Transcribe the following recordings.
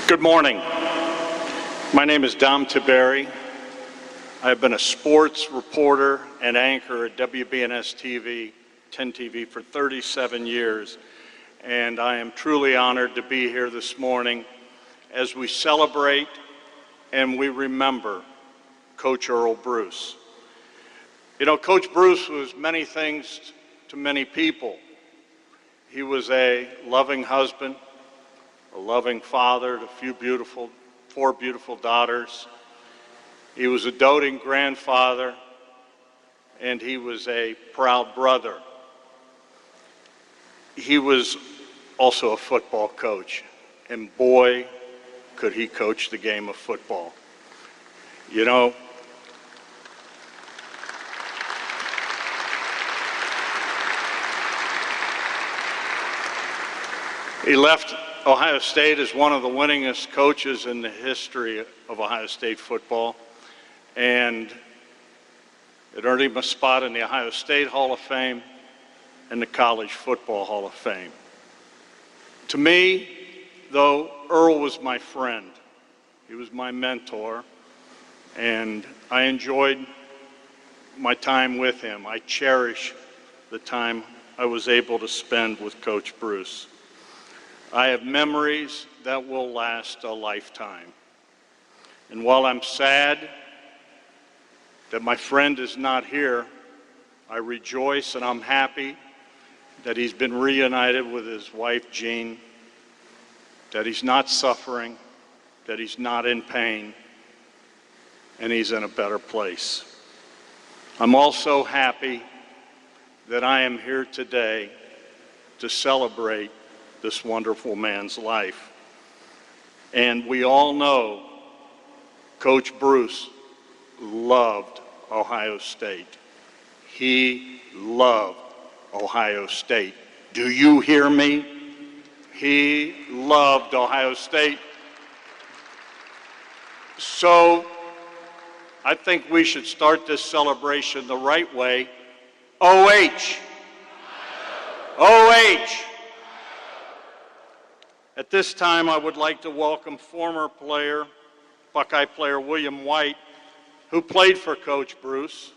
Good morning. My name is Tiberi. I've been a sports reporter and anchor at WBNS TV, 10 TV for 37 years, and I am truly honored to be here this morning as we celebrate and we remember Coach Earle Bruce. You know, Coach Bruce was many things to many people. He was a loving husband, a loving father to four beautiful daughters. He was a doting grandfather, and he was a proud brother. He was also a football coach, and boy, could he coach the game of football. You know, he left Ohio State as one of the winningest coaches in the history of Ohio State football, and it earned him a spot in the Ohio State Hall of Fame and the College Football Hall of Fame. To me, though, Earle was my friend. He was my mentor, and I enjoyed my time with him. I cherish the time I was able to spend with Coach Bruce. I have memories that will last a lifetime. And while I'm sad that my friend is not here, I rejoice and I'm happy that he's been reunited with his wife, Jean, that he's not suffering, that he's not in pain, and he's in a better place. I'm also happy that I am here today to celebrate this wonderful man's life. And we all know Coach Bruce loved Ohio State. He loved Ohio State. Do you hear me? He loved Ohio State. So I think we should start this celebration the right way. OH! OH! At this time, I would like to welcome former Buckeye player William White, who played for Coach Bruce.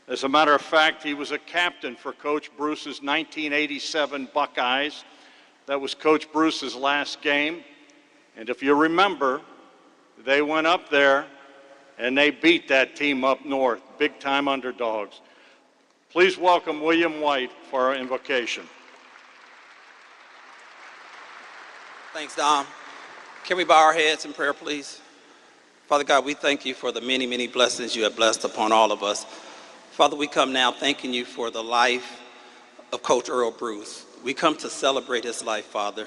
As a matter of fact, he was a captain for Coach Bruce's 1987 Buckeyes. That was Coach Bruce's last game. And if you remember, they went up there and they beat that team up north, big-time underdogs. Please welcome William White for our invocation. Thanks, Dom. Can we bow our heads in prayer, please? Father God, we thank you for the many, many blessings you have blessed upon all of us. Father, we come now thanking you for the life of Coach Earle Bruce. We come to celebrate his life, Father,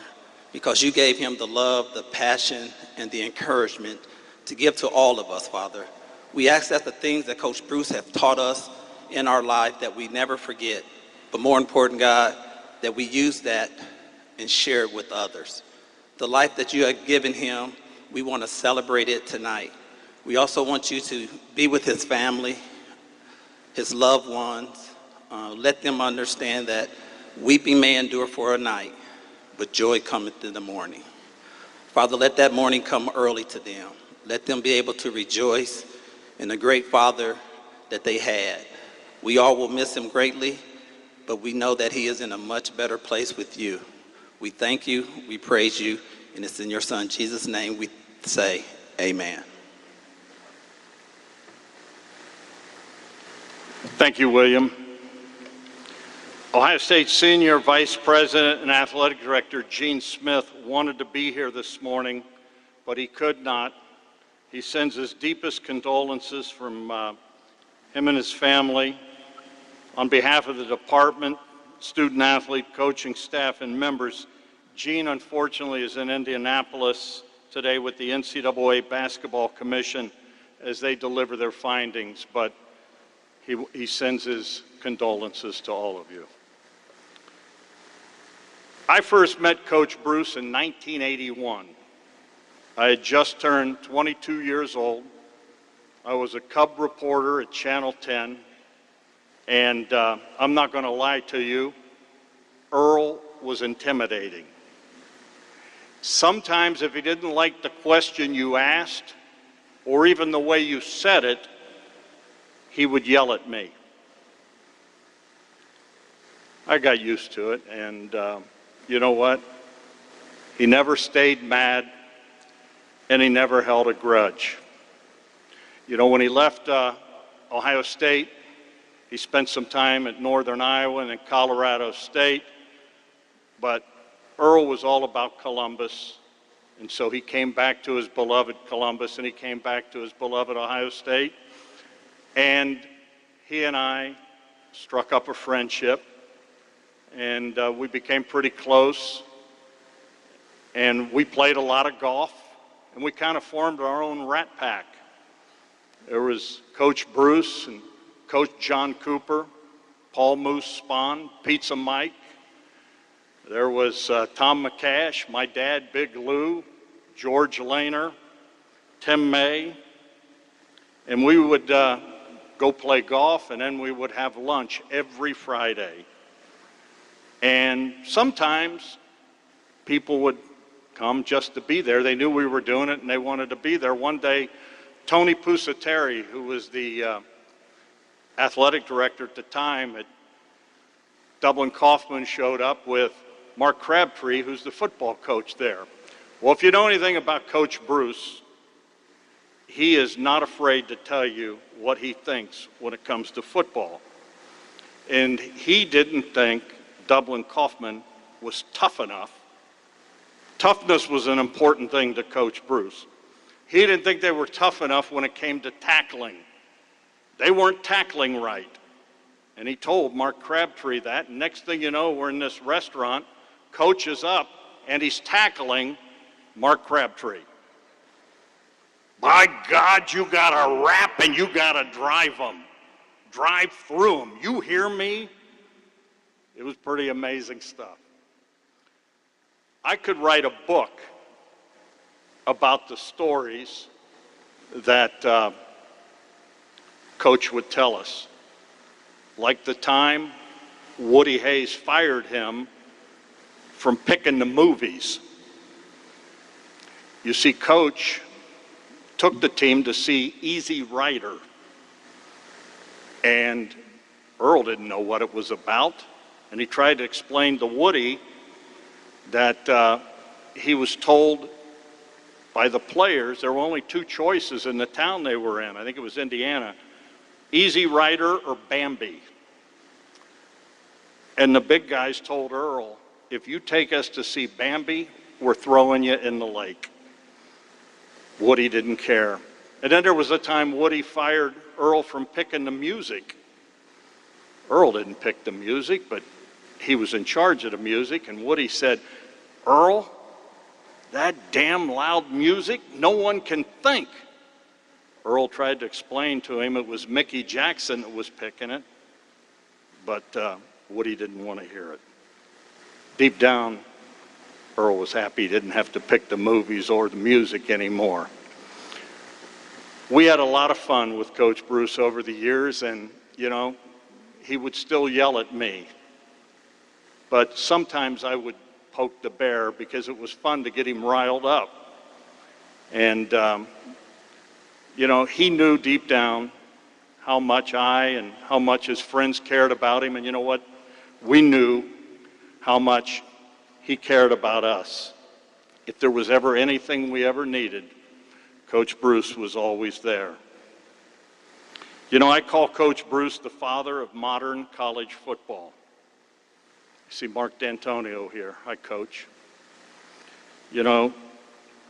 because you gave him the love, the passion, and the encouragement to give to all of us, Father. We ask that the things that Coach Bruce has taught us in our life that we never forget, but more important, God, that we use that and share it with others. The life that you have given him, we want to celebrate it tonight. We also want you to be with his family, his loved ones. Let them understand that weeping may endure for a night, but joy cometh in the morning. Father, let that morning come early to them. Let them be able to rejoice in the great Father that they had. We all will miss him greatly, but we know that he is in a much better place with you. We thank you, we praise you, and it's in your Son, Jesus' name, we say amen. Thank you, William. Ohio State Senior Vice President and Athletic Director Gene Smith wanted to be here this morning, but he could not. He sends his deepest condolences from him and his family. On behalf of the department, student athlete, coaching staff, and members, Gene unfortunately is in Indianapolis today with the NCAA Basketball Commission as they deliver their findings, but he sends his condolences to all of you. I first met Coach Bruce in 1981. I had just turned 22 years old. I was a Cub reporter at Channel 10, and I'm not going to lie to you, Earle was intimidating. Sometimes if he didn't like the question you asked, or even the way you said it, he would yell at me. I got used to it, and you know what? He never stayed mad, and he never held a grudge. You know, when he left Ohio State, he spent some time at Northern Iowa and in Colorado State, but Earle was all about Columbus, and so he came back to his beloved Columbus, and he came back to his beloved Ohio State, and he and I struck up a friendship, and we became pretty close, and we played a lot of golf, and we kind of formed our own rat pack. There was Coach Bruce and Coach John Cooper, Paul Moose Spahn, Pizza Mike. There was Tom McCash, my dad, Big Lou, George Lehner, Tim May, and we would go play golf, and then we would have lunch every Friday. And sometimes people would come just to be there. They knew we were doing it, and they wanted to be there. One day, Tony Pusateri, who was the athletic director at the time at Dublin Kaufman, showed up with Mark Crabtree, who's the football coach there. Well, if you know anything about Coach Bruce, he is not afraid to tell you what he thinks when it comes to football. And he didn't think Dublin Kaufman was tough enough. Toughness was an important thing to Coach Bruce. He didn't think they were tough enough when it came to tackling. They weren't tackling right. And he told Mark Crabtree that. And next thing you know, we're in this restaurant, Coach is up, and he's tackling Mark Crabtree. By God, you got to rap and you got to drive them. Drive through them. You hear me? It was pretty amazing stuff. I could write a book about the stories that Coach would tell us. Like the time Woody Hayes fired him from picking the movies. You see, Coach took the team to see Easy Rider. And Earle didn't know what it was about. And he tried to explain to Woody that he was told by the players there were only two choices in the town they were in. I think it was Indiana. Easy Rider or Bambi. And the big guys told Earle, if you take us to see Bambi, we're throwing you in the lake. Woody didn't care. And then there was a time Woody fired Earle from picking the music. Earle didn't pick the music, but he was in charge of the music, and Woody said, Earle, that damn loud music, no one can think. Earle tried to explain to him it was Mickey Jackson that was picking it, but Woody didn't want to hear it. Deep down, Earle was happy he didn't have to pick the movies or the music anymore. We had a lot of fun with Coach Bruce over the years, and, you know, he would still yell at me. But sometimes I would poke the bear because it was fun to get him riled up. And, you know, he knew deep down how much I and how much his friends cared about him. And you know what? We knew how much he cared about us. If there was ever anything we ever needed, Coach Bruce was always there. You know, I call Coach Bruce the father of modern college football. I see Mark D'Antonio here. Hi, Coach. You know,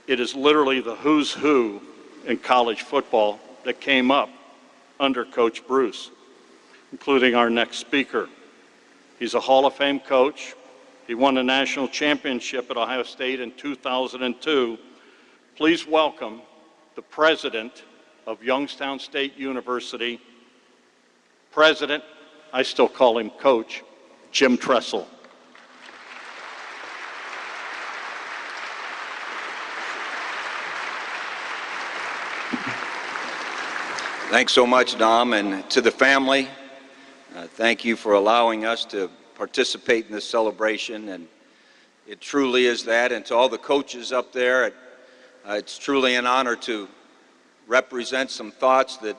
it is literally the who's who in college football that came up under Coach Bruce, including our next speaker. He's a Hall of Fame coach. He won the national championship at Ohio State in 2002. Please welcome the president of Youngstown State University, President, I still call him Coach, Jim Tressel. Thanks so much, Dom, and to the family, thank you for allowing us to participate in this celebration. And It truly is that. And to all the coaches up there, it's truly an honor to represent some thoughts that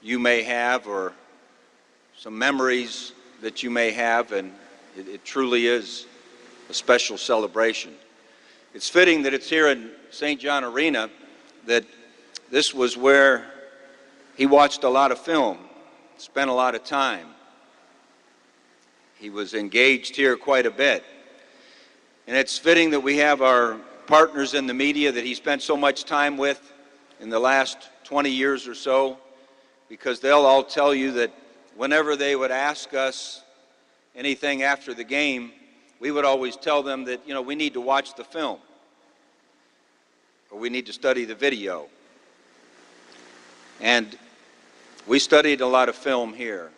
you may have or some memories that you may have, and it truly is a special celebration. It's fitting that it's here in St. John Arena that this was where he watched a lot of film, spent a lot of time. He was engaged here quite a bit. And it's fitting that we have our partners in the media that he spent so much time with in the last 20 years or so, because they'll all tell you that whenever they would ask us anything after the game, we would always tell them that, we need to watch the film, or we need to study the video. And we studied a lot of film here.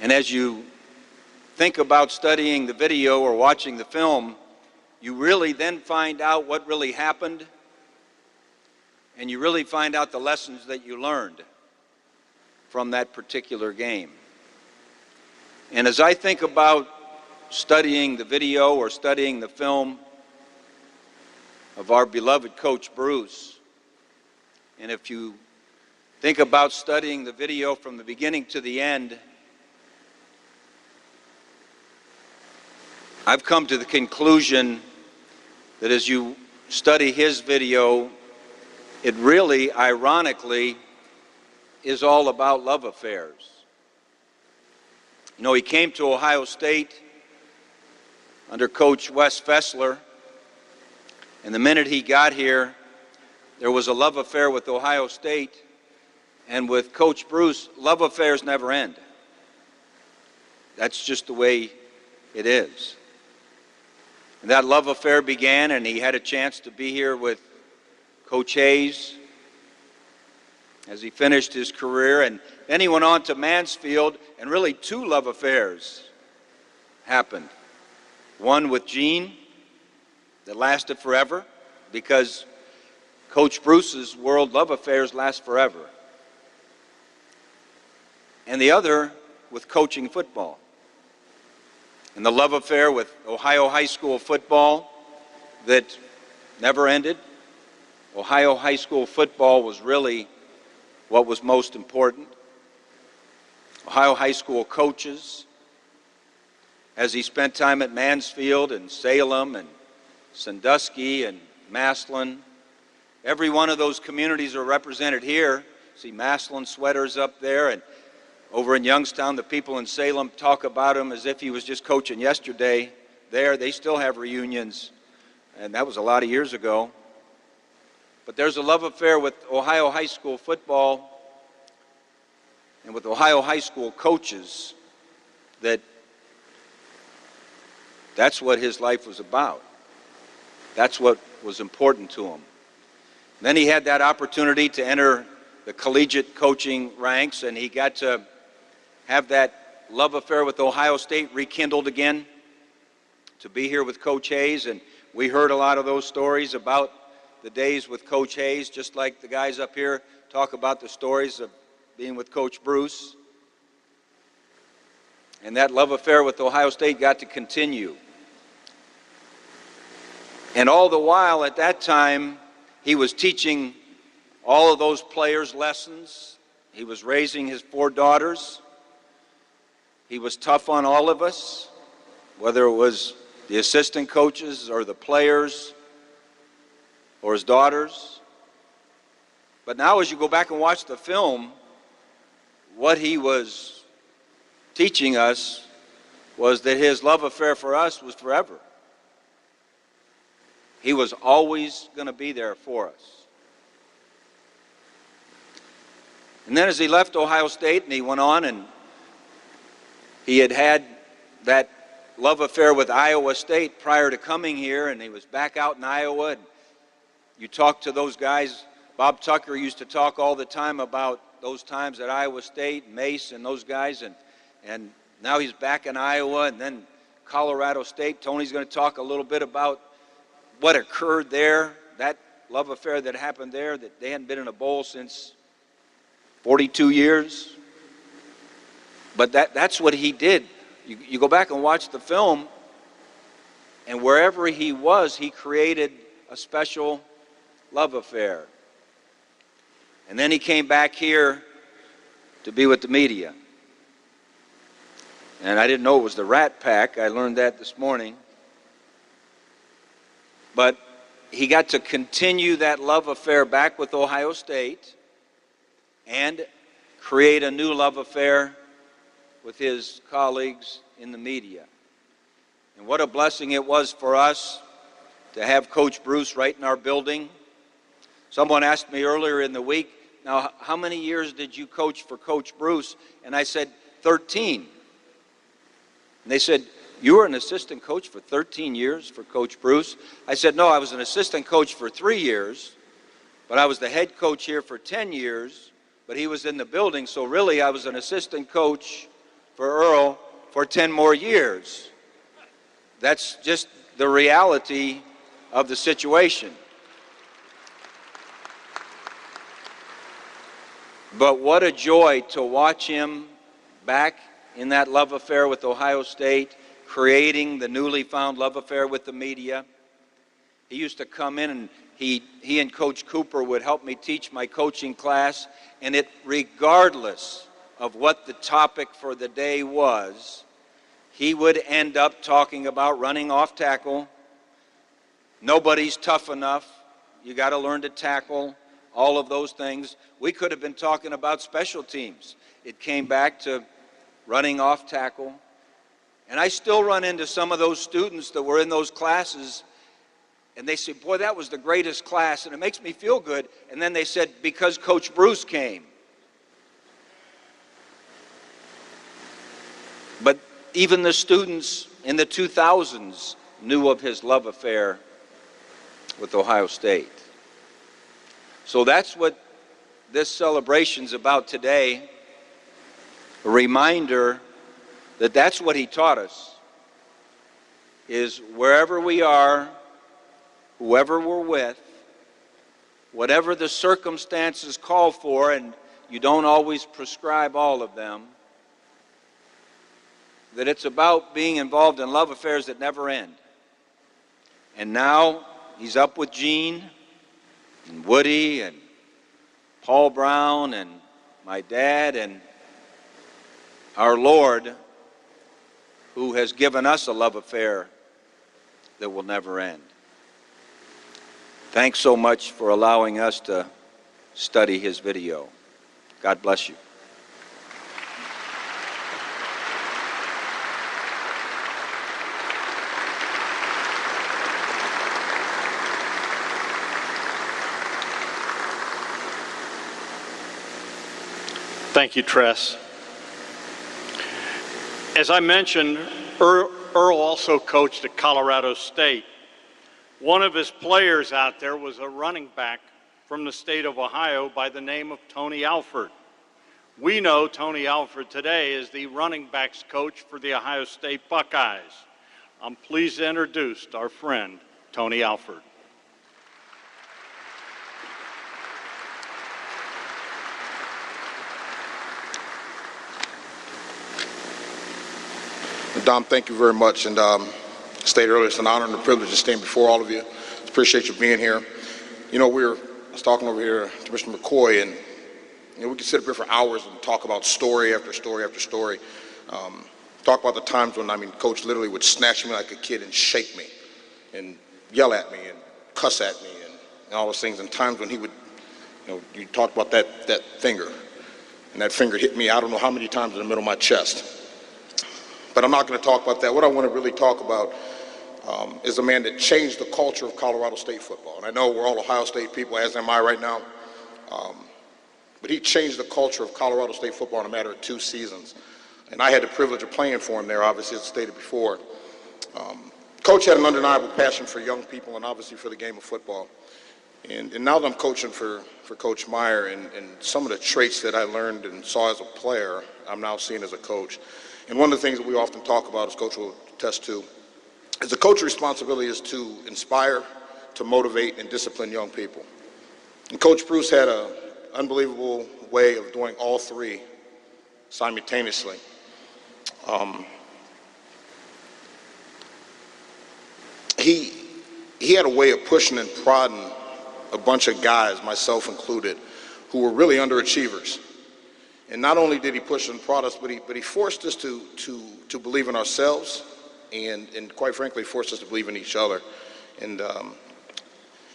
And as you think about studying the video or watching the film, you really then find out what really happened, and you really find out the lessons that you learned from that particular game. And as I think about studying the video or studying the film of our beloved Coach Bruce, and if you think about studying the video from the beginning to the end, I've come to the conclusion that as you study his video, it really, ironically, is all about love affairs. He came to Ohio State under Coach Wes Fessler, and the minute he got here, there was a love affair with Ohio State, and with Coach Bruce, love affairs never end. That's just the way it is. And that love affair began, and he had a chance to be here with Coach Hayes as he finished his career. And then he went on to Mansfield, and really two love affairs happened. One with Gene that lasted forever, because Coach Bruce's world love affairs last forever. And the other with coaching football. And the love affair with Ohio high school football that never ended. Ohio high school football was really what was most important. Ohio high school coaches, as he spent time at Mansfield and Salem and Sandusky and Massillon. Every one of those communities are represented here. See Massillon sweaters up there, and over in Youngstown, the people in Salem talk about him as if he was just coaching yesterday. There, they still have reunions, and that was a lot of years ago. But there's a love affair with Ohio high school football and with Ohio high school coaches that's what his life was about. That's what was important to him. And then he had that opportunity to enter the collegiate coaching ranks, and he got to have that love affair with Ohio State rekindled again, to be here with Coach Hayes. And we heard a lot of those stories about the days with Coach Hayes, just like the guys up here talk about the stories of being with Coach Bruce. And that love affair with Ohio State got to continue. And all the while at that time, he was teaching all of those players lessons. He was raising his 4 daughters. He was tough on all of us, whether it was the assistant coaches or the players or his daughters. But now as you go back and watch the film, what he was teaching us was that his love affair for us was forever. He was always going to be there for us. And then as he left Ohio State and he went on, and he had that love affair with Iowa State prior to coming here, and he was back out in Iowa. And you talk to those guys. Bob Tucker used to talk all the time about those times at Iowa State, Mace and those guys, and now he's back in Iowa, and then Colorado State. Tony's going to talk a little bit about what occurred there, that love affair that happened there, that they hadn't been in a bowl since 42 years. But that's what he did. You go back and watch the film, And wherever he was, he created a special love affair. And then he came back here to be with the media. And I didn't know it was the Rat Pack. I learned that this morning. But he got to continue that love affair back with Ohio State and create a new love affair with his colleagues in the media. And what a blessing it was for us to have Coach Bruce right in our building. Someone asked me earlier in the week, now, how many years did you coach for Coach Bruce? And I said, 13. And they said, you were an assistant coach for 13 years for Coach Bruce? I said, no, I was an assistant coach for 3 years, but I was the head coach here for 10 years, but he was in the building, so really I was an assistant coach for Earle for 10 more years. That's just the reality of the situation. But what a joy to watch him back in that love affair with Ohio State, creating the newly found love affair with the media. He used to come in and he and Coach Cooper would help me teach my coaching class, and regardless of what the topic for the day was, he would end up talking about running off tackle. Nobody's tough enough. You got to learn to tackle. All of those things. We could have been talking about special teams. It came back to running off tackle. And I still run into some of those students that were in those classes, and they say, boy, that was the greatest class, and it makes me feel good. And then they said, because Coach Bruce came. But even the students in the 2000s knew of his love affair with Ohio State. So that's what this celebration's about today, a reminder that that's what he taught us, is wherever we are, whoever we're with, whatever the circumstances call for, and you don't always prescribe all of them, that it's about being involved in love affairs that never end. And now he's up with Gene and Woody and Paul Brown and my dad and our Lord, who has given us a love affair that will never end. Thanks so much for allowing us to study his video. God bless you. Thank you, Tress. As I mentioned, Earle also coached at Colorado State. One of his players out there was a running back from the state of Ohio by the name of Tony Alford. We know Tony Alford today is the running backs coach for the Ohio State Buckeyes. I'm pleased to introduce our friend, Tony Alford. Dom, thank you very much. And stated earlier, it's an honor and a privilege to stand before all of you. Appreciate you being here. You know, I was talking over here to Mr. McCoy, and we could sit up here for hours and talk about story after story after story. Talk about the times when, Coach literally would snatch me like a kid and shake me and yell at me and cuss at me and all those things. And times when he would, you talk about that finger, and that finger hit me I don't know how many times in the middle of my chest. But I'm not going to talk about that. What I want to really talk about is a man that changed the culture of Colorado State football. And I know we're all Ohio State people, as am I right now. But he changed the culture of Colorado State football in a matter of 2 seasons. And I had the privilege of playing for him there, obviously, as stated before. Coach had an undeniable passion for young people and obviously for the game of football. And now that I'm coaching for Coach Meyer, and some of the traits that I learned and saw as a player, I'm now seeing as a coach. And one of the things that we often talk about, as Coach will attest to, is the coach's responsibility is to inspire, to motivate, and discipline young people. And Coach Bruce had an unbelievable way of doing all three simultaneously. he had a way of pushing and prodding a bunch of guys, myself included, who were really underachievers. And not only did he push and prod us, but he forced us to believe in ourselves, and quite frankly, forced us to believe in each other. And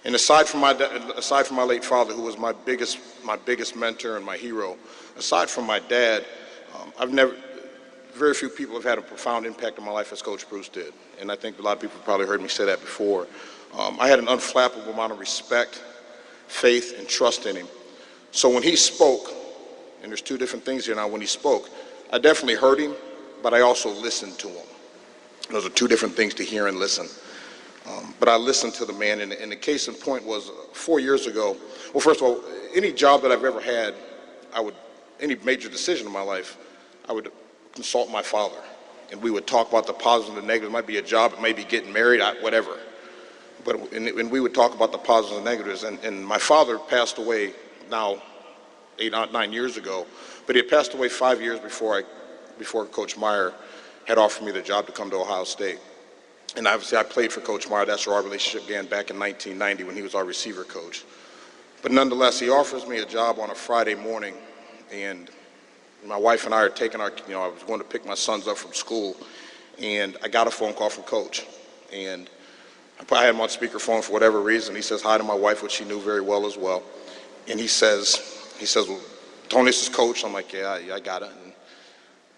aside from my late father, who was my biggest mentor and my hero, aside from my dad, very few people have had a profound impact on my life as Coach Bruce did. And I think a lot of people have probably heard me say that before. I had an unflappable amount of respect, faith, and trust in him. So when he spoke, and there's two different things here now, when he spoke, I definitely heard him, but I also listened to him. Those are two different things, to hear and listen. But I listened to the man, and the case in point was 4 years ago. Well, first of all, any job that I've ever had, any major decision in my life, I would consult my father. And we would talk about the positives and the negatives. It might be a job, it might be getting married, whatever. And we would talk about the positives and negatives. And my father passed away now 9 years ago, but he had passed away 5 years before Coach Meyer had offered me the job to come to Ohio State. And obviously I played for Coach Meyer. That's where our relationship began back in 1990 when he was our receiver coach. But nonetheless, he offers me a job on a Friday morning, and my wife and I are taking I was going to pick my sons up from school, and I got a phone call from Coach. And I had him on speakerphone for whatever reason. He says hi to my wife, which she knew very well as well. And he says, well, Tony, this is Coach. I'm like, yeah, I got it. And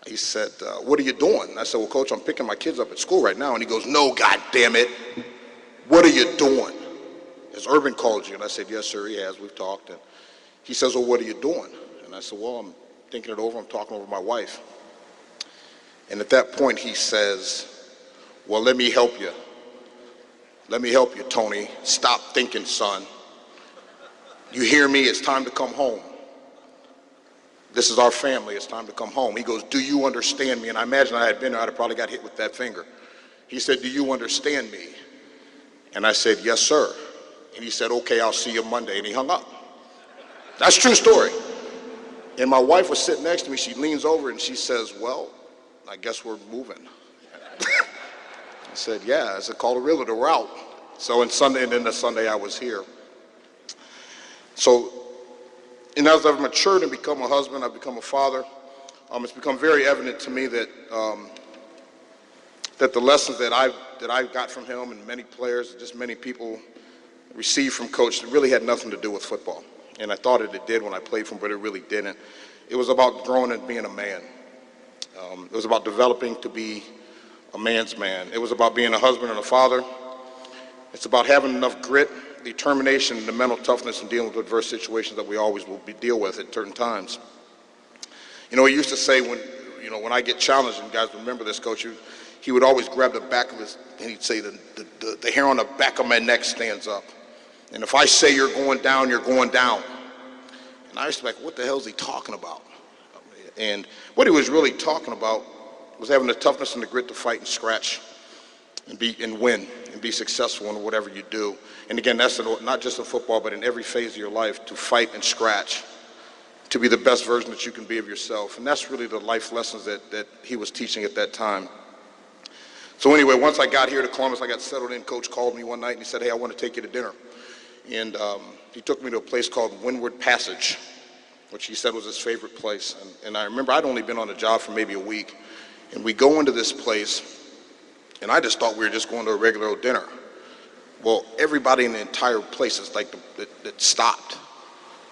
he said, what are you doing? And I said, well, Coach, I'm picking my kids up at school right now. And he goes, no, God damn it. What are you doing? Has Urban called you? And I said, yes, sir, he has. We've talked. And he says, well, what are you doing? And I said, well, I'm thinking it over. I'm talking over my wife. And at that point, he says, well, let me help you. Let me help you, Tony. Stop thinking, son. You hear me? It's time to come home. This is our family. It's time to come home. He goes, do you understand me? And I imagine I had been there, I'd have probably got hit with that finger. He said, do you understand me? And I said, yes, sir. And he said, okay, I'll see you Monday. And he hung up. That's a true story. And my wife was sitting next to me. She leans over and she says, well, I guess we're moving. I said, yeah. I said, call the realtor, we're out. So and then the Sunday I was here. So, and as I've matured and become a husband, I've become a father, it's become very evident to me that that the lessons that I got from him, and many players, just many people received from Coach, really had nothing to do with football. And I thought it did when I played for him, but it really didn't. It was about growing and being a man. It was about developing to be a man's man. It was about being a husband and a father. It's about having enough grit, determination, and the mental toughness in dealing with adverse situations that we always will deal with at certain times. You know, he used to say when I get challenged, and guys remember this, Coach, he would always grab the back of his, and he'd say, the hair on the back of my neck stands up. And if I say you're going down, you're going down. And I used to be like, what the hell is he talking about? And what he was really talking about was having the toughness and the grit to fight and scratch and win and be successful in whatever you do. And again, that's not just in football, but in every phase of your life, to fight and scratch, to be the best version that you can be of yourself. And that's really the life lessons that he was teaching at that time. So anyway, once I got here to Columbus, I got settled in. Coach called me one night and he said, hey, I want to take you to dinner. And he took me to a place called Windward Passage, which he said was his favorite place. And I remember I'd only been on the job for maybe a week. And we go into this place, and I just thought we were just going to a regular old dinner. Well, everybody in the entire place is like that stopped.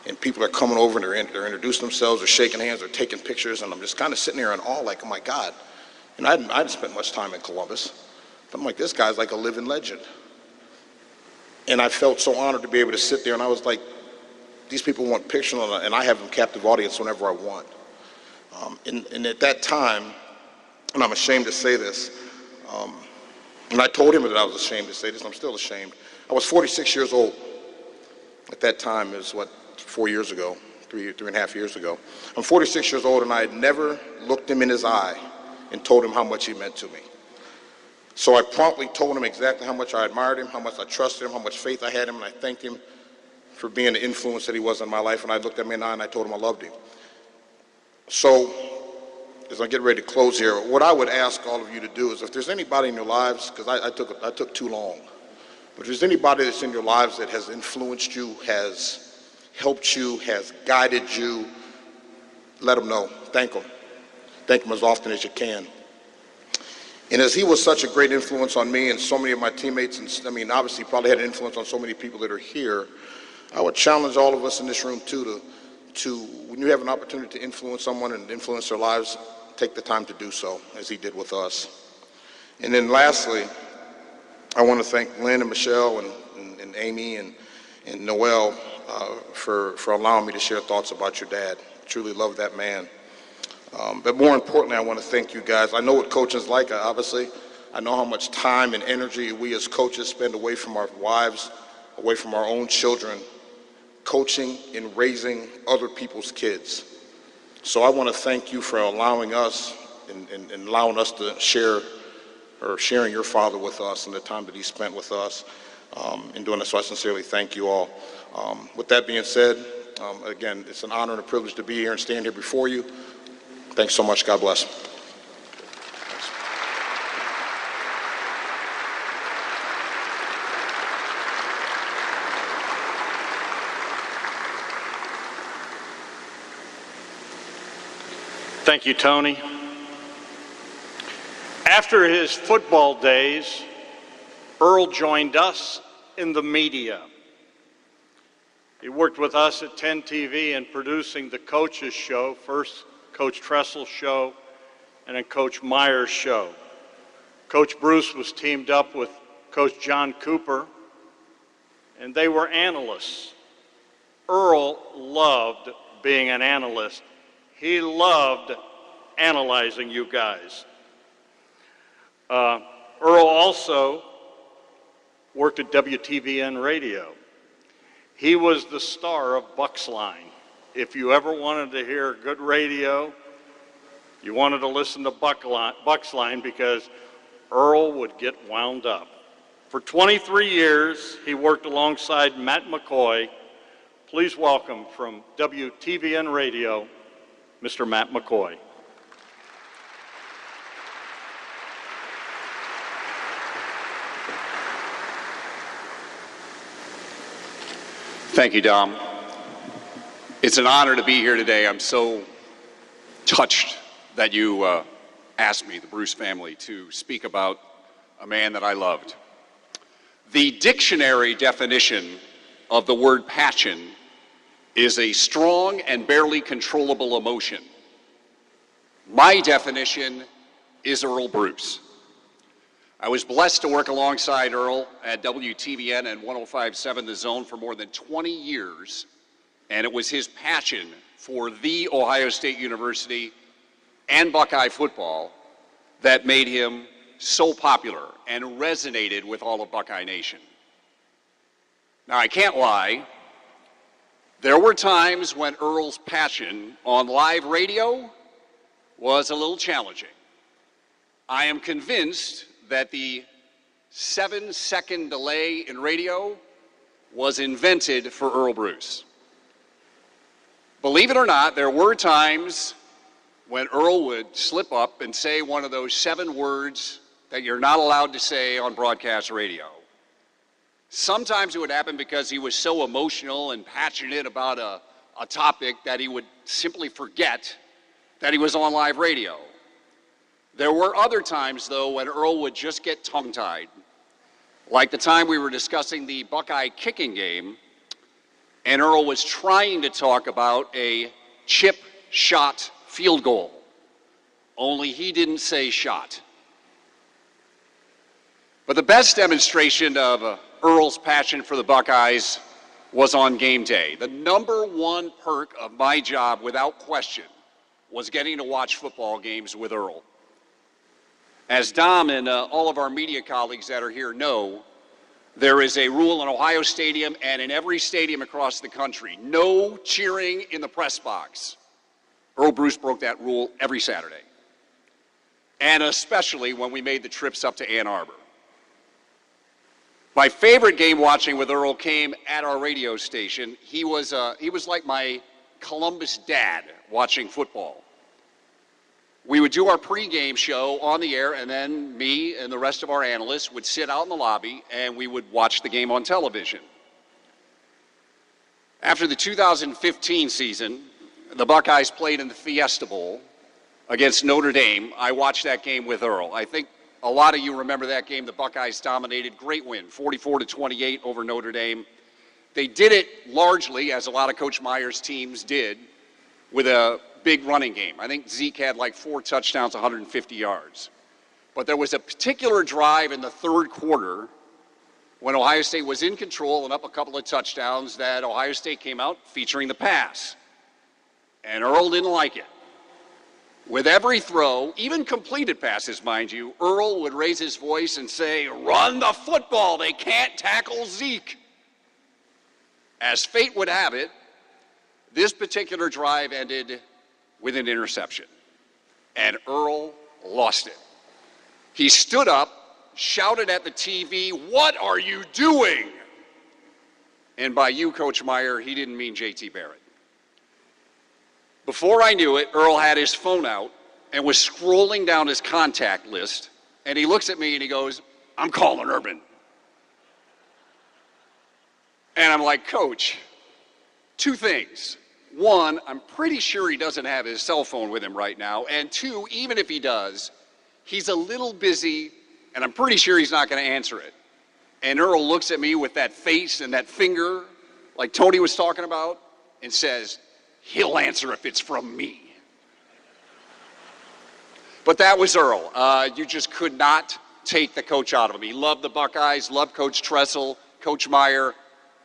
And people are coming over and they're introducing themselves, they're shaking hands, they're taking pictures, and I'm just kind of sitting there in awe, like, oh my God. And I hadn't spent much time in Columbus, but I'm like, this guy's like a living legend. And I felt so honored to be able to sit there, and I was like, these people want pictures, and I have a captive audience whenever I want. And at that time, and I'm ashamed to say this, and I told him that I was ashamed to say this, and I'm still ashamed. I was 46 years old at that time. It was, 4 years ago, 3.5 years ago. I'm 46 years old, and I had never looked him in his eye and told him how much he meant to me. So I promptly told him exactly how much I admired him, how much I trusted him, how much faith I had in him, and I thanked him for being the influence that he was in my life. And I looked at him in the eye and I told him I loved him. So as I get ready to close here, what I would ask all of you to do is, if there's anybody in your lives, because I took too long, But if there's anybody that's in your lives that has influenced you, has helped you, has guided you, let them know. Thank them. Thank them as often as you can. And as he was such a great influence on me and so many of my teammates, and I mean, obviously he probably had an influence on so many people that are here, I would challenge all of us in this room too to when you have an opportunity to influence someone and influence their lives, take the time to do so, as he did with us. And then lastly, I want to thank Lynn and Michelle and Amy and Noel for allowing me to share thoughts about your dad. I truly love that man. But more importantly, I want to thank you guys. I know what coaching is like, obviously. I know how much time and energy we as coaches spend away from our wives, away from our own children, coaching and raising other people's kids. So I want to thank you for allowing us and allowing us to sharing your father with us and the time that he spent with us in doing this. So I sincerely thank you all. With that being said, again, it's an honor and a privilege to be here and stand here before you. Thanks so much. God bless. Thank you, Tony. After his football days, Earle joined us in the media. He worked with us at 10 TV in producing the Coach's Show, first Coach Tressel's show, and then Coach Meyer's show. Coach Bruce was teamed up with Coach John Cooper, and they were analysts. Earle loved being an analyst. He loved analyzing you guys. Earle also worked at WTVN Radio. He was the star of Bucks Line. If you ever wanted to hear good radio, you wanted to listen to Bucks Line because Earle would get wound up. For 23 years, he worked alongside Matt McCoy. Please welcome from WTVN Radio, Mr. Matt McCoy. Thank you, Dom. It's an honor to be here today. I'm so touched that you asked me, the Bruce family, to speak about a man that I loved. The dictionary definition of the word passion is a strong and barely controllable emotion. My definition is Earle Bruce. I was blessed to work alongside Earle at WTVN and 105.7 The Zone for more than 20 years, and it was his passion for the Ohio State University and Buckeye football that made him so popular and resonated with all of Buckeye Nation. Now, I can't lie. There were times when Earle's passion on live radio was a little challenging. I am convinced that the 7-second delay in radio was invented for Earle Bruce. Believe it or not, there were times when Earle would slip up and say one of those 7 words that you're not allowed to say on broadcast radio. Sometimes it would happen because he was so emotional and passionate about a topic that he would simply forget that he was on live radio. There were other times, though, when Earle would just get tongue-tied, like the time we were discussing the Buckeye kicking game, and Earle was trying to talk about a chip shot field goal, only he didn't say shot. But the best demonstration of Earle's passion for the Buckeyes was on game day. The number one perk of my job, without question, was getting to watch football games with Earle. As Dom and all of our media colleagues that are here know, there is a rule in Ohio Stadium and in every stadium across the country: no cheering in the press box. Earle Bruce broke that rule every Saturday, and especially when we made the trips up to Ann Arbor. My favorite game watching with Earle came at our radio station. He was like my Columbus dad watching football. we would do our pregame show on the air, and then me and the rest of our analysts would sit out in the lobby, and we would watch the game on television. After the 2015 season, the Buckeyes played in the Fiesta Bowl against Notre Dame. I watched that game with Earle. I think a lot of you remember that game. The Buckeyes dominated. Great win, 44-28 over Notre Dame. They did it largely, as a lot of Coach Meyer's teams did, with a big running game. I think Zeke had like 4 touchdowns, 150 yards. But there was a particular drive in the third quarter when Ohio State was in control and up a couple of touchdowns that Ohio State came out featuring the pass. And Earle didn't like it. With every throw, even completed passes, mind you, Earle would raise his voice and say, "Run the football, they can't tackle Zeke." As fate would have it, this particular drive ended with an interception, and Earle lost it. He stood up, shouted at the TV, "What are you doing?" And by you, Coach Meyer, he didn't mean J.T. Barrett. Before I knew it, Earle had his phone out and was scrolling down his contact list, and he looks at me and he goes, "I'm calling Urban." And I'm like, "Coach, 2 things. 1, I'm pretty sure he doesn't have his cell phone with him right now, and 2, even if he does, he's a little busy, and I'm pretty sure he's not going to answer it." And Earle looks at me with that face and that finger, like Tony was talking about, and says, "He'll answer if it's from me." But that was Earle. You just could not take the coach out of him. He loved the Buckeyes, loved Coach Tressel, Coach Meyer,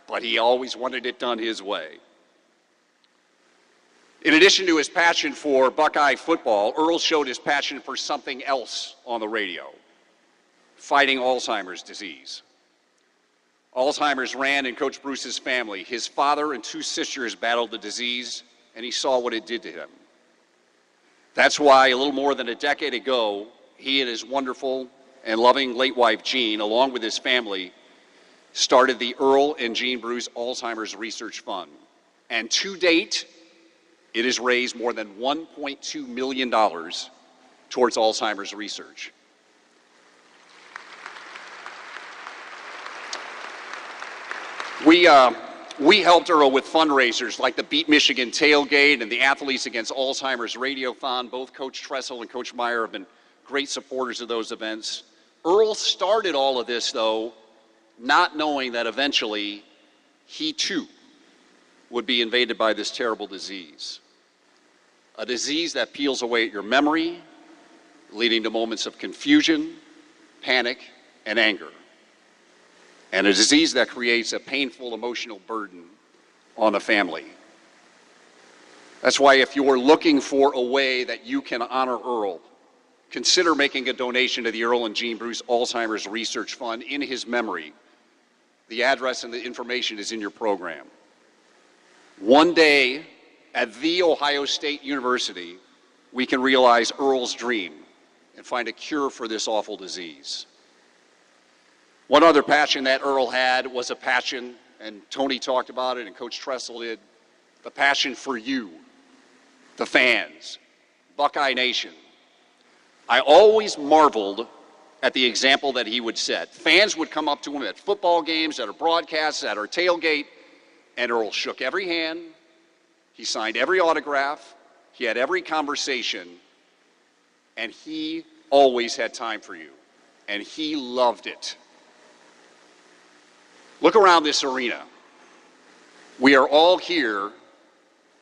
but he always wanted it done his way. In addition to his passion for Buckeye football, Earle showed his passion for something else on the radio: fighting Alzheimer's disease. Alzheimer's ran in Coach Bruce's family. His father and 2 sisters battled the disease, and he saw what it did to him. That's why a little more than a decade ago, he and his wonderful and loving late wife, Jean, along with his family, started the Earle and Jean Bruce Alzheimer's Research Fund. And to date, it has raised more than $1.2 million towards Alzheimer's research. We helped Earle with fundraisers like the Beat Michigan Tailgate and the Athletes Against Alzheimer's Radiothon. Both Coach Tressel and Coach Meyer have been great supporters of those events. Earle started all of this, though, not knowing that eventually he, too, would be invaded by this terrible disease. A disease that peels away at your memory, leading to moments of confusion, panic, and anger. And a disease that creates a painful emotional burden on a family. That's why if you're looking for a way that you can honor Earle, consider making a donation to the Earle and Jean Bruce Alzheimer's Research Fund in his memory. The address and the information is in your program. One day at The Ohio State University, we can realize Earle's dream and find a cure for this awful disease. One other passion that Earle had was a passion, and Tony talked about it and Coach Tressel did, the passion for you, the fans, Buckeye Nation. I always marveled at the example that he would set. Fans would come up to him at football games, at our broadcasts, at our tailgate, and Earle shook every hand, he signed every autograph, he had every conversation, and he always had time for you, and he loved it. Look around this arena. We are all here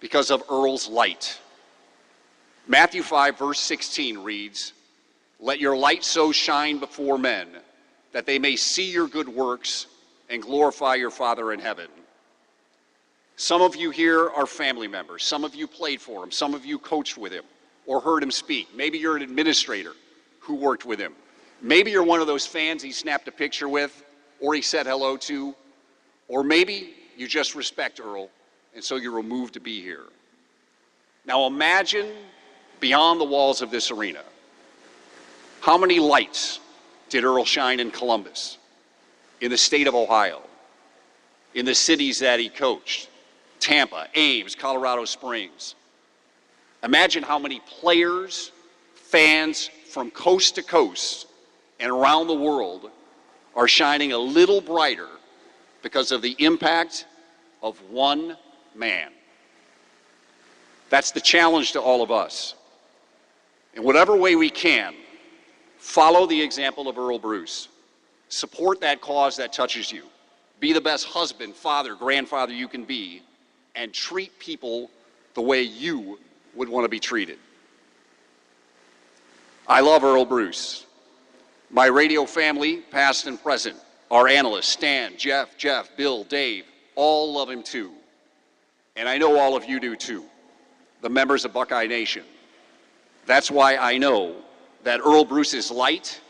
because of Earle's light. Matthew 5, verse 16 reads, "Let your light so shine before men that they may see your good works and glorify your Father in heaven." Some of you here are family members. Some of you played for him. Some of you coached with him or heard him speak. Maybe you're an administrator who worked with him. Maybe you're one of those fans he snapped a picture with or he said hello to, or maybe you just respect Earle, and so you're moved to be here. Now imagine beyond the walls of this arena, how many lights did Earle shine in Columbus, in the state of Ohio, in the cities that he coached, Tampa, Ames, Colorado Springs? Imagine how many players, fans from coast to coast and around the world are shining a little brighter because of the impact of one man. That's the challenge to all of us. In whatever way we can, follow the example of Earle Bruce. Support that cause that touches you. Be the best husband, father, grandfather you can be, and treat people the way you would want to be treated. I love Earle Bruce. My radio family, past and present, our analysts, Stan, Jeff, Bill, Dave, all love him too. And I know all of you do too, the members of Buckeye Nation. That's why I know that Earle Bruce's light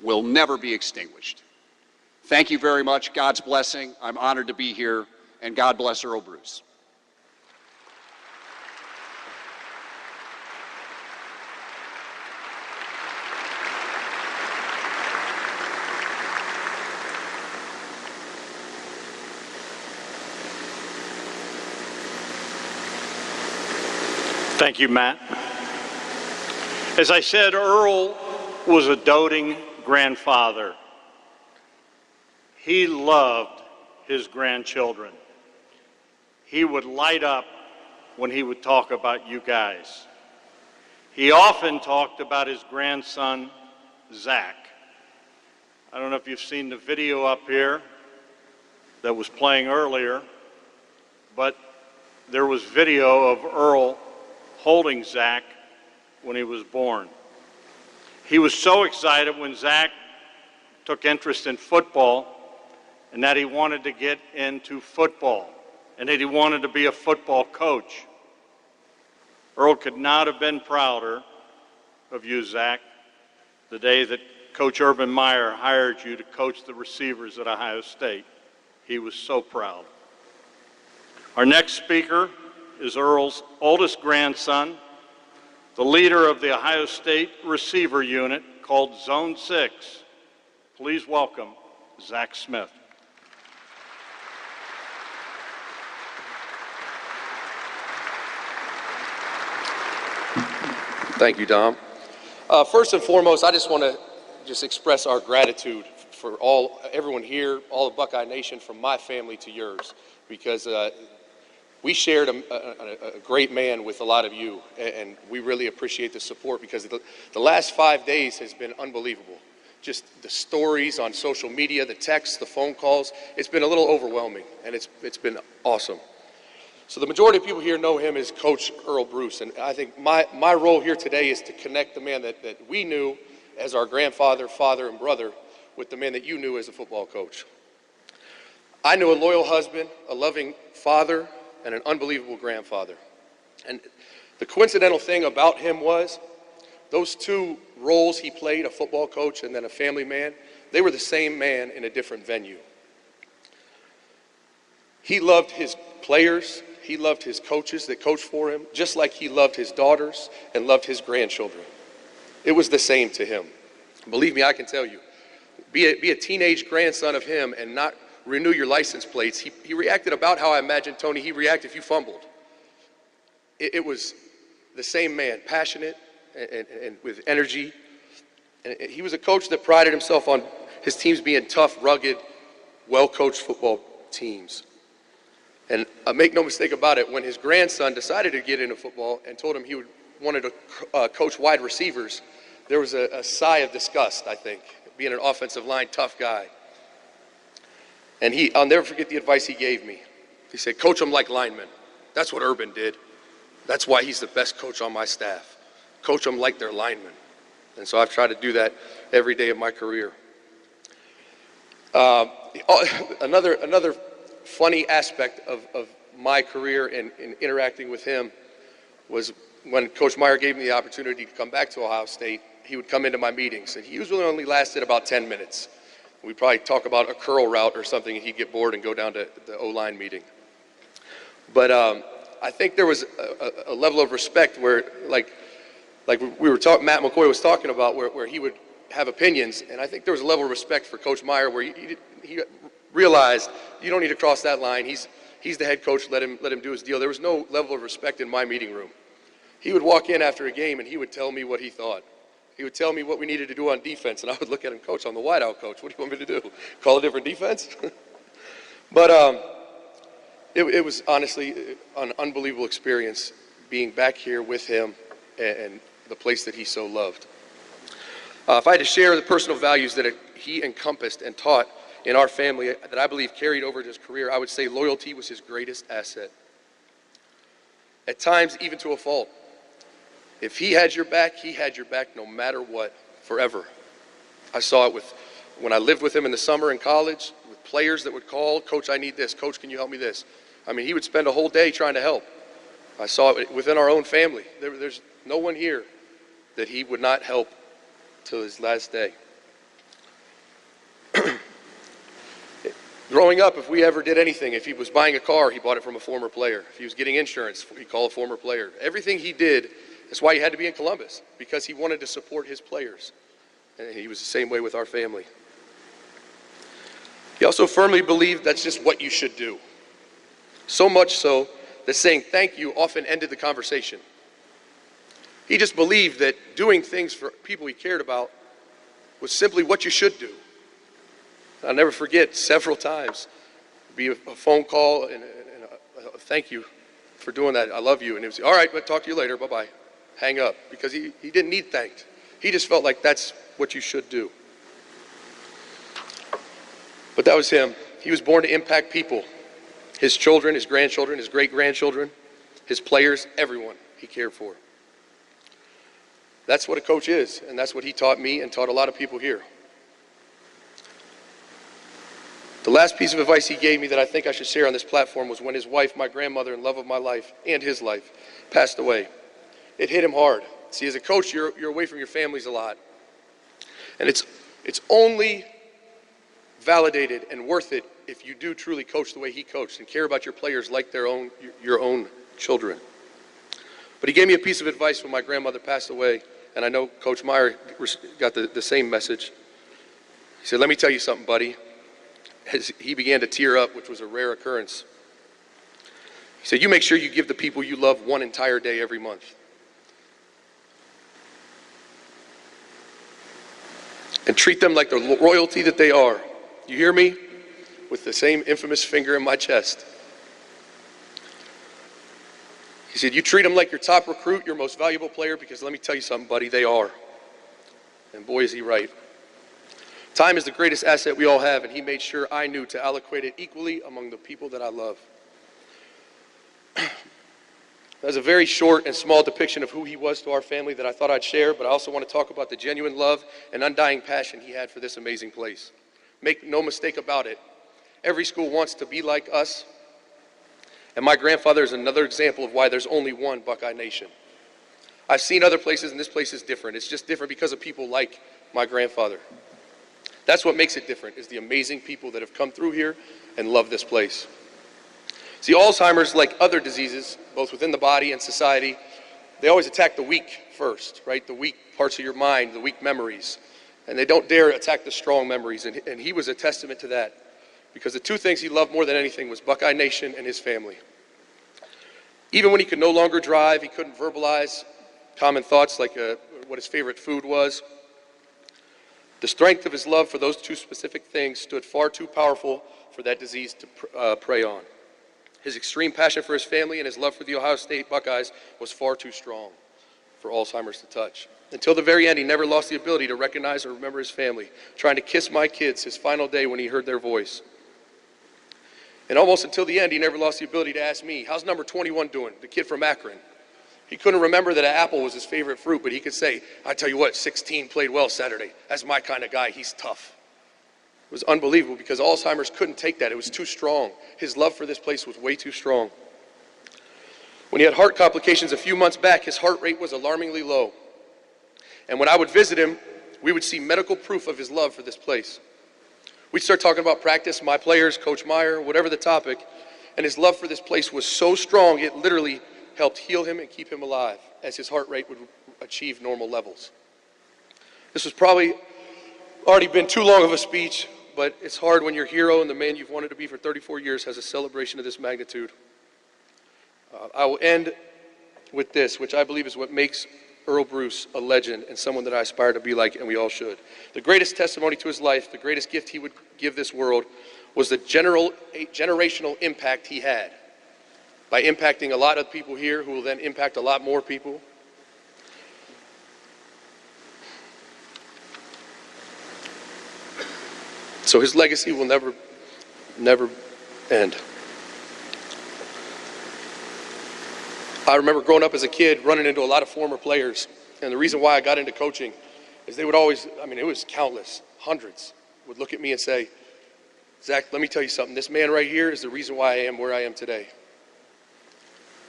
will never be extinguished. Thank you very much. God's blessing. I'm honored to be here, and God bless Earle Bruce. Thank you, Matt. As I said, Earle was a doting grandfather. He loved his grandchildren. He would light up when he would talk about you guys. He often talked about his grandson, Zach. I don't know if you've seen the video up here that was playing earlier, but there was video of Earle holding Zach when he was born. He was so excited when Zach took interest in football and that he wanted to get into football and that he wanted to be a football coach. Earle could not have been prouder of you, Zach, the day that Coach Urban Meyer hired you to coach the receivers at Ohio State. He was so proud. Our next speaker is Earle's oldest grandson, the leader of the Ohio State receiver unit called Zone 6. Please welcome Zach Smith. Thank you, Dom. First and foremost, I just want to express our gratitude for everyone here, all of Buckeye Nation, from my family to yours, because we shared a great man with a lot of you, and we really appreciate the support, because the last 5 days has been unbelievable. Just the stories on social media, the texts, the phone calls, it's been a little overwhelming, and it's been awesome. So the majority of people here know him as Coach Earle Bruce, and I think my role here today is to connect the man that we knew as our grandfather, father, and brother with the man that you knew as a football coach. I knew a loyal husband, a loving father, and an unbelievable grandfather. And the coincidental thing about him was those two roles he played, a football coach and then a family man, they were the same man in a different venue. He loved his players, he loved his coaches that coached for him, just like he loved his daughters and loved his grandchildren. It was the same to him. Believe me, I can tell you, be a teenage grandson of him and not renew your license plates. He reacted about how I imagined, Tony, he reacted if you fumbled. It was the same man, passionate and with energy. And he was a coach that prided himself on his teams being tough, rugged, well-coached football teams. And make no mistake about it, when his grandson decided to get into football and told him he wanted to coach wide receivers, there was a sigh of disgust, I think, being an offensive line tough guy. And I'll never forget the advice he gave me. He said, coach them like linemen. That's what Urban did. That's why he's the best coach on my staff. Coach them like they're linemen. And so I've tried to do that every day of my career. Another funny aspect of my career in interacting with him was when Coach Meyer gave me the opportunity to come back to Ohio State. He would come into my meetings, and he usually only lasted about 10 minutes. We'd probably talk about a curl route or something, and he'd get bored and go down to the O-line meeting. But I think there was a level of respect where, like we were talking, Matt McCoy was talking about, where he would have opinions, and I think there was a level of respect for Coach Meyer where he realized you don't need to cross that line. He's the head coach. Let him do his deal. There was no level of respect in my meeting room. He would walk in after a game and he would tell me what he thought. He would tell me what we needed to do on defense, and I would look at him, Coach, I'm the wideout coach. What do you want me to do? Call a different defense? But it was honestly an unbelievable experience being back here with him and the place that he so loved. If I had to share the personal values that he encompassed and taught in our family that I believe carried over to his career, I would say loyalty was his greatest asset. At times, even to a fault. If he had your back no matter what, forever. I saw it when I lived with him in the summer in college, with players that would call, Coach, I need this. Coach, can you help me this? I mean, he would spend a whole day trying to help. I saw it within our own family. There's no one here that he would not help till his last day. Growing up, if we ever did anything, if he was buying a car, he bought it from a former player. If he was getting insurance, he'd call a former player. Everything he did, that's why he had to be in Columbus, because he wanted to support his players. And he was the same way with our family. He also firmly believed that's just what you should do. So much so that saying thank you often ended the conversation. He just believed that doing things for people he cared about was simply what you should do. I'll never forget several times, be a phone call and a thank you for doing that. I love you. And he would say, all right, but talk to you later. Bye-bye. Hang up. Because he didn't need thanked. He just felt like that's what you should do. But that was him. He was born to impact people. His children, his grandchildren, his great-grandchildren, his players, everyone he cared for. That's what a coach is, and that's what he taught me and taught a lot of people here. The last piece of advice he gave me that I think I should share on this platform was when his wife, my grandmother and love of my life, and his life, passed away. It hit him hard. See, as a coach, you're away from your families a lot. And it's only validated and worth it if you do truly coach the way he coached and care about your players like your own children. But he gave me a piece of advice when my grandmother passed away, and I know Coach Meyer got the same message. He said, let me tell you something, buddy. As he began to tear up, which was a rare occurrence. He said, you make sure you give the people you love one entire day every month. And treat them like the royalty that they are. You hear me? With the same infamous finger in my chest. He said, you treat them like your top recruit, your most valuable player, because let me tell you something, buddy, they are. And boy, is he right. Time is the greatest asset we all have, and he made sure I knew to allocate it equally among the people that I love. That was a very short and small depiction of who he was to our family that I thought I'd share, but I also want to talk about the genuine love and undying passion he had for this amazing place. Make no mistake about it. Every school wants to be like us, and my grandfather is another example of why there's only one Buckeye Nation. I've seen other places, and this place is different. It's just different because of people like my grandfather. That's what makes it different, is the amazing people that have come through here and love this place. See, Alzheimer's, like other diseases, both within the body and society, they always attack the weak first, right? The weak parts of your mind, the weak memories. And they don't dare attack the strong memories. And he was a testament to that. Because the two things he loved more than anything was Buckeye Nation and his family. Even when he could no longer drive, he couldn't verbalize common thoughts like what his favorite food was. The strength of his love for those two specific things stood far too powerful for that disease to prey on. His extreme passion for his family and his love for the Ohio State Buckeyes was far too strong for Alzheimer's to touch. Until the very end, he never lost the ability to recognize or remember his family, trying to kiss my kids his final day when he heard their voice. And almost until the end, he never lost the ability to ask me, how's number 21 doing, the kid from Akron? He couldn't remember that an apple was his favorite fruit, but he could say, I tell you what, 16 played well Saturday. That's my kind of guy. He's tough. It was unbelievable because Alzheimer's couldn't take that. It was too strong. His love for this place was way too strong. When he had heart complications a few months back, his heart rate was alarmingly low. And when I would visit him, we would see medical proof of his love for this place. We'd start talking about practice, my players, Coach Meyer, whatever the topic, and his love for this place was so strong, it literally helped heal him and keep him alive as his heart rate would achieve normal levels. This was probably already been too long of a speech, but it's hard when your hero and the man you've wanted to be for 34 years has a celebration of this magnitude. I will end with this, which I believe is what makes Earle Bruce a legend and someone that I aspire to be like, and we all should. The greatest testimony to his life, the greatest gift he would give this world, was the generational impact he had by impacting a lot of people here who will then impact a lot more people. So his legacy will never end. I remember growing up as a kid running into a lot of former players, and the reason why I got into coaching is they would always, it was countless, hundreds, would look at me and say, Zach, let me tell you something. This man right here is the reason why I am where I am today.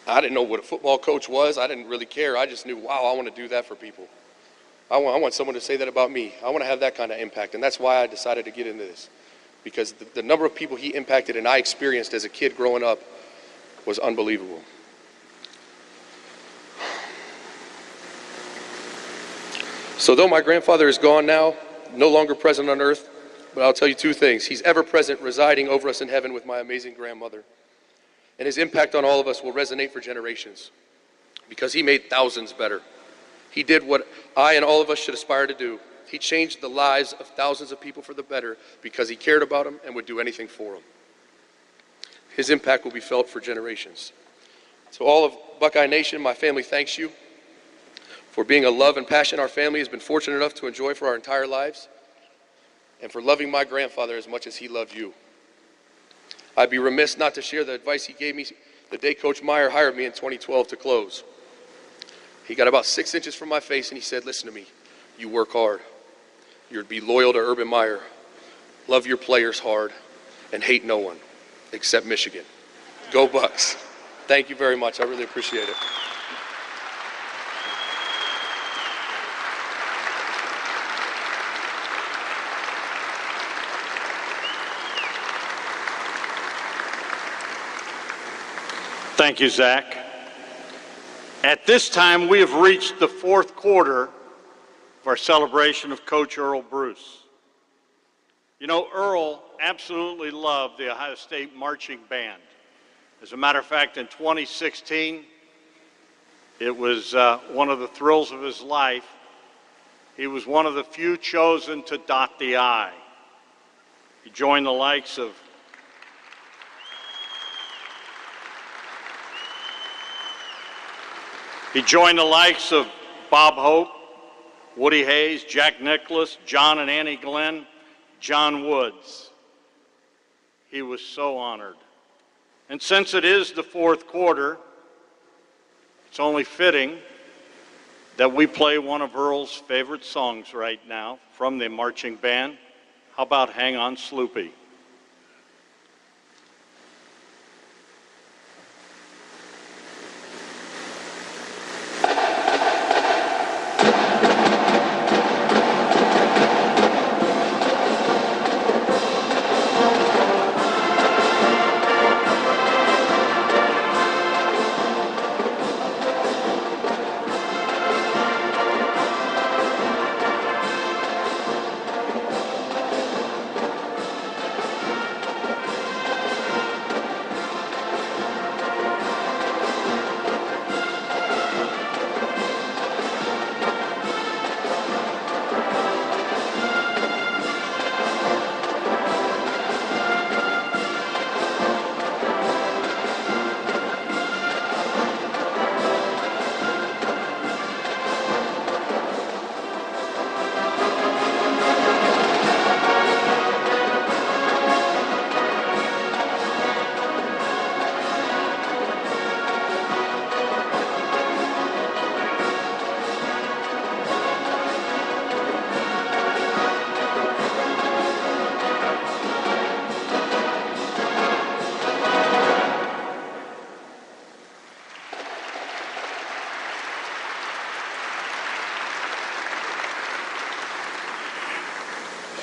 I didn't know what a football coach was. I didn't really care. I just knew, wow, I want to do that for people. I want someone to say that about me. I want to have that kind of impact, and that's why I decided to get into this, because the number of people he impacted and I experienced as a kid growing up was unbelievable. So though my grandfather is gone now, no longer present on earth, but I'll tell you two things. He's ever present, residing over us in heaven with my amazing grandmother. And his impact on all of us will resonate for generations, because he made thousands better. He did what I and all of us should aspire to do. He changed the lives of thousands of people for the better because he cared about them and would do anything for them. His impact will be felt for generations. So all of Buckeye Nation, my family thanks you for being a love and passion our family has been fortunate enough to enjoy for our entire lives, and for loving my grandfather as much as he loved you. I'd be remiss not to share the advice he gave me the day Coach Meyer hired me in 2012 to close. He got about 6 inches from my face and he said, listen to me, you work hard. You're to be loyal to Urban Meyer, love your players hard, and hate no one except Michigan. Go Bucks. Thank you very much. I really appreciate it. Thank you, Zach. At this time, we have reached the fourth quarter of our celebration of Coach Earle Bruce. You know, Earle absolutely loved the Ohio State marching band. As a matter of fact, in 2016, it was one of the thrills of his life. He was one of the few chosen to dot the I. He joined the likes of Bob Hope, Woody Hayes, Jack Nicklaus, John and Annie Glenn, John Woods. He was so honored. And since it is the fourth quarter, it's only fitting that we play one of Earle's favorite songs right now from the marching band. How about Hang On Sloopy?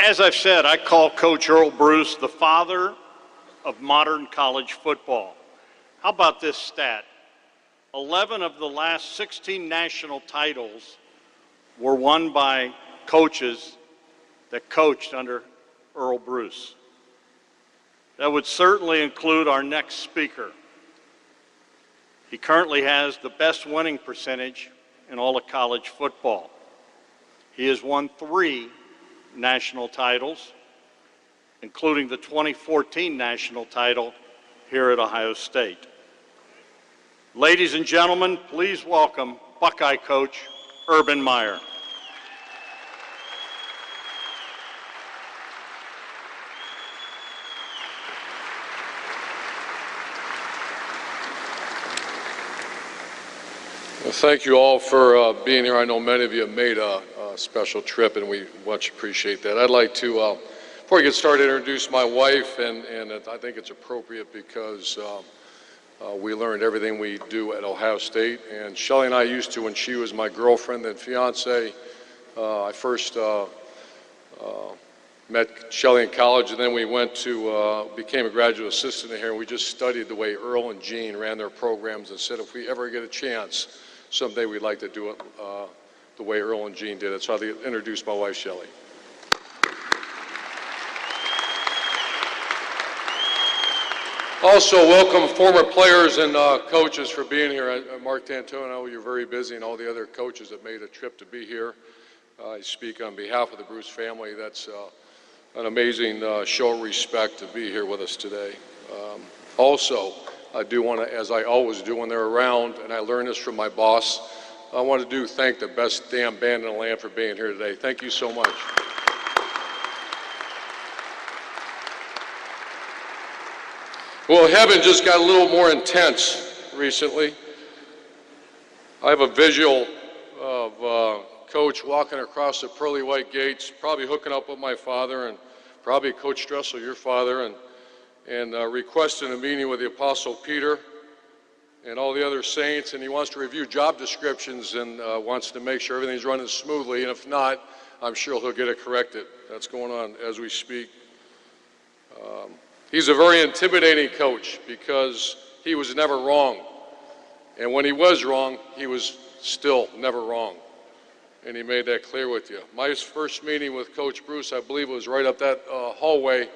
As I've said, I call Coach Earle Bruce the father of modern college football. How about this stat? 11 of the last 16 national titles were won by coaches that coached under Earle Bruce. That would certainly include our next speaker. He currently has the best winning percentage in all of college football. He has won 3 national titles, including the 2014 national title here at Ohio State. Ladies and gentlemen, please welcome Buckeye coach Urban Meyer. Thank you all for being here. I know many of you have made a special trip, and we much appreciate that. I'd like to, before I get started, introduce my wife, and I think it's appropriate because we learned everything we do at Ohio State. And Shelley and I used to, when she was my girlfriend and fiance, I first met Shelley in college, and then we went to, became a graduate assistant here, and we just studied the way Earle and Jean ran their programs and said if we ever get a chance, someday we'd like to do it the way Earle and Jean did it. So I'll introduce my wife, Shelley. Also, welcome former players and coaches for being here. Mark D'Antoni, I know you're very busy, and all the other coaches that made a trip to be here. I speak on behalf of the Bruce family. That's an amazing show of respect to be here with us today. Also, I do want to, as I always do when they're around, and I learned this from my boss, I want to thank the best damn band in the land for being here today. Thank you so much. Well, heaven just got a little more intense recently. I have a visual of Coach walking across the pearly white gates, probably hooking up with my father, and probably Coach Tressel, your father, and requesting a meeting with the Apostle Peter and all the other saints, and he wants to review job descriptions and wants to make sure everything's running smoothly, and if not, I'm sure he'll get it corrected. That's going on as we speak. He's a very intimidating coach because he was never wrong, and when he was wrong, he was still never wrong, and he made that clear with you. My first meeting with Coach Bruce, I believe it was right up that hallway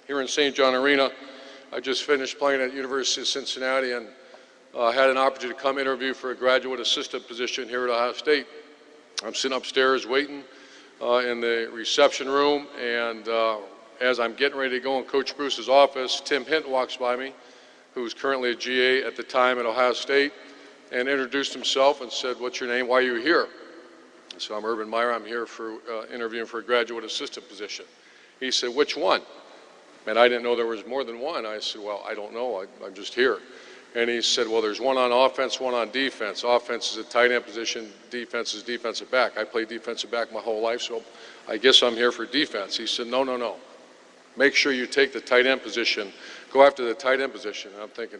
here in St. John Arena. I just finished playing at University of Cincinnati and had an opportunity to come interview for a graduate assistant position here at Ohio State. I'm sitting upstairs waiting in the reception room, and as I'm getting ready to go in Coach Bruce's office, Tim Hint walks by me, who's currently a GA at the time at Ohio State, and introduced himself and said, "What's your name? Why are you here?" So I'm Urban Meyer. I'm here for interviewing for a graduate assistant position. He said, "Which one?" And I didn't know there was more than one. I said, "Well, I don't know. I'm just here." And he said, "Well, there's one on offense, one on defense. Offense is a tight end position. Defense is defensive back. I played defensive back my whole life, so I guess I'm here for defense." He said, "No, no, no. Make sure you take the tight end position. Go after the tight end position." And I'm thinking,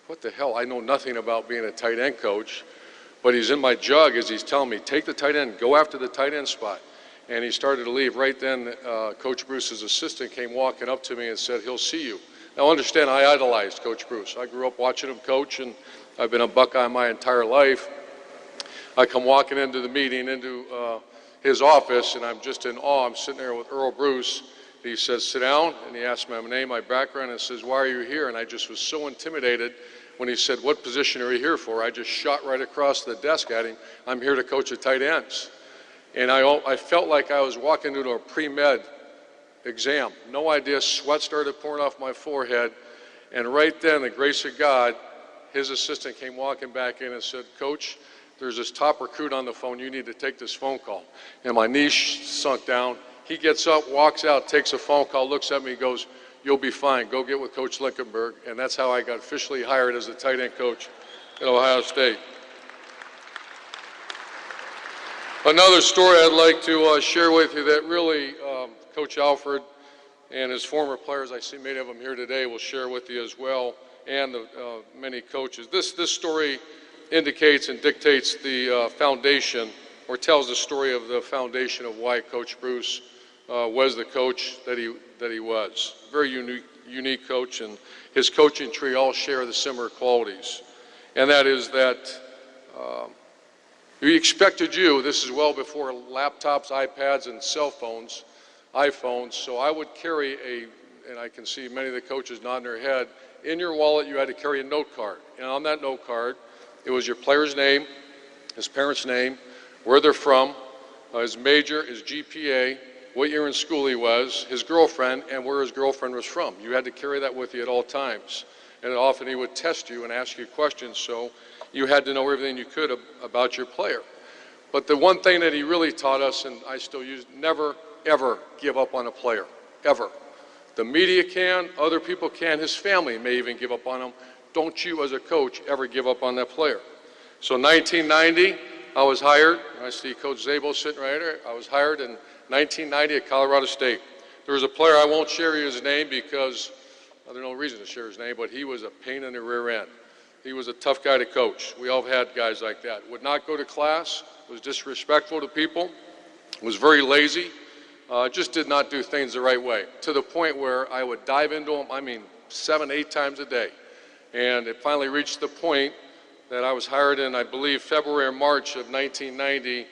what the hell? I know nothing about being a tight end coach, but he's in my jug as he's telling me, take the tight end, go after the tight end spot. And he started to leave. Right then, Coach Bruce's assistant came walking up to me and said, "He'll see you." Now understand, I idolized Coach Bruce. I grew up watching him coach, and I've been a Buckeye my entire life. I come walking into the meeting, into his office, and I'm just in awe. I'm sitting there with Earle Bruce. He says, "Sit down," and he asked my name, my background, and says, "Why are you here?" And I just was so intimidated when he said, "What position are you here for?" I just shot right across the desk at him. "I'm here to coach the tight ends." And I felt like I was walking into a pre-med exam. No idea, sweat started pouring off my forehead. And right then, the grace of God, his assistant came walking back in and said, "Coach, there's this top recruit on the phone. You need to take this phone call." And my knees sunk down. He gets up, walks out, takes a phone call, looks at me, goes, "You'll be fine. Go get with Coach Linkenberg." And that's how I got officially hired as the tight end coach at Ohio State. Another story I'd like to share with you that really Coach Alford and his former players, I see many of them here today, will share with you as well, and the many coaches. This story indicates and dictates the foundation, or tells the story of the foundation of why Coach Bruce was the coach that he was. Very unique coach, and his coaching tree all share the similar qualities. And that is that we expected you, this is well before laptops, iPads, and cell phones, iPhones, so I would carry and I can see many of the coaches nodding their head, in your wallet you had to carry a note card. And on that note card, it was your player's name, his parents' name, where they're from, his major, his GPA, what year in school he was, his girlfriend, and where his girlfriend was from. You had to carry that with you at all times. And often he would test you and ask you questions, so you had to know everything you could about your player. But the one thing that he really taught us, and I still use, never, ever give up on a player, ever. The media can, other people can, his family may even give up on him. Don't you as a coach ever give up on that player. So 1990, I was hired. I see Coach Zabel sitting right there. I was hired in 1990 at Colorado State. There was a player, I won't share his name because there's no reason to share his name, but he was a pain in the rear end. He was a tough guy to coach. We all had guys like that. Would not go to class, was disrespectful to people, was very lazy, just did not do things the right way, to the point where I would dive into him, 7, 8 times a day. And it finally reached the point that I was hired in, I believe, February or March of 1990,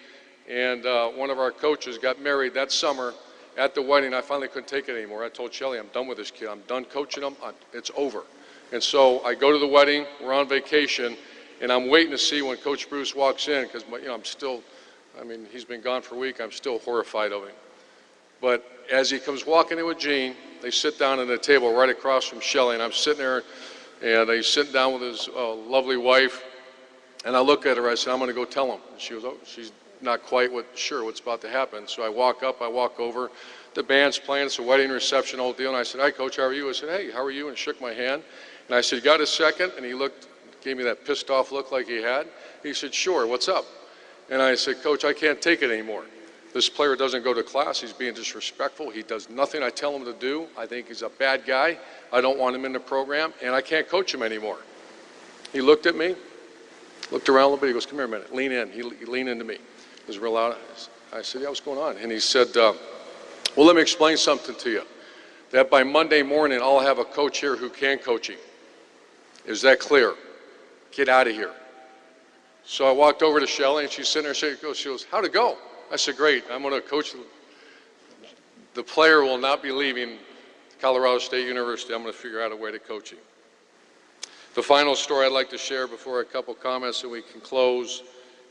and one of our coaches got married that summer. At the wedding, I finally couldn't take it anymore. I told Shelley, I'm done with this kid. I'm done coaching him. It's over. And so I go to the wedding. We're on vacation, and I'm waiting to see when Coach Bruce walks in because I'm still, he's been gone for a week. I'm still horrified of him. But as he comes walking in with Gene, they sit down at a table right across from Shelley, and I'm sitting there, and he's sitting down with his lovely wife, and I look at her. I said, I'm going to go tell him. And she goes, oh, she's not quite sure what's about to happen. So I walk over. The band's playing. It's a wedding reception, whole deal. And I said, hi, Coach, how are you? I said, hey, how are you? And shook my hand. And I said, you got a second? And he gave me that pissed off look like he had. He said, sure, what's up? And I said, Coach, I can't take it anymore. This player doesn't go to class. He's being disrespectful. He does nothing I tell him to do. I think he's a bad guy. I don't want him in the program, and I can't coach him anymore. He looked at me, looked around a little bit. He goes, come here a minute, lean in. He leaned into me. It was real loud. I said, yeah, what's going on? And he said, well, let me explain something to you. That by Monday morning, I'll have a coach here who can coach him. Is that clear? Get out of here. So I walked over to Shelley, and she's sitting there. She goes, how'd it go? I said, great. I'm going to coach. The player will not be leaving Colorado State University. I'm going to figure out a way to coach him. The final story I'd like to share before a couple comments and we can close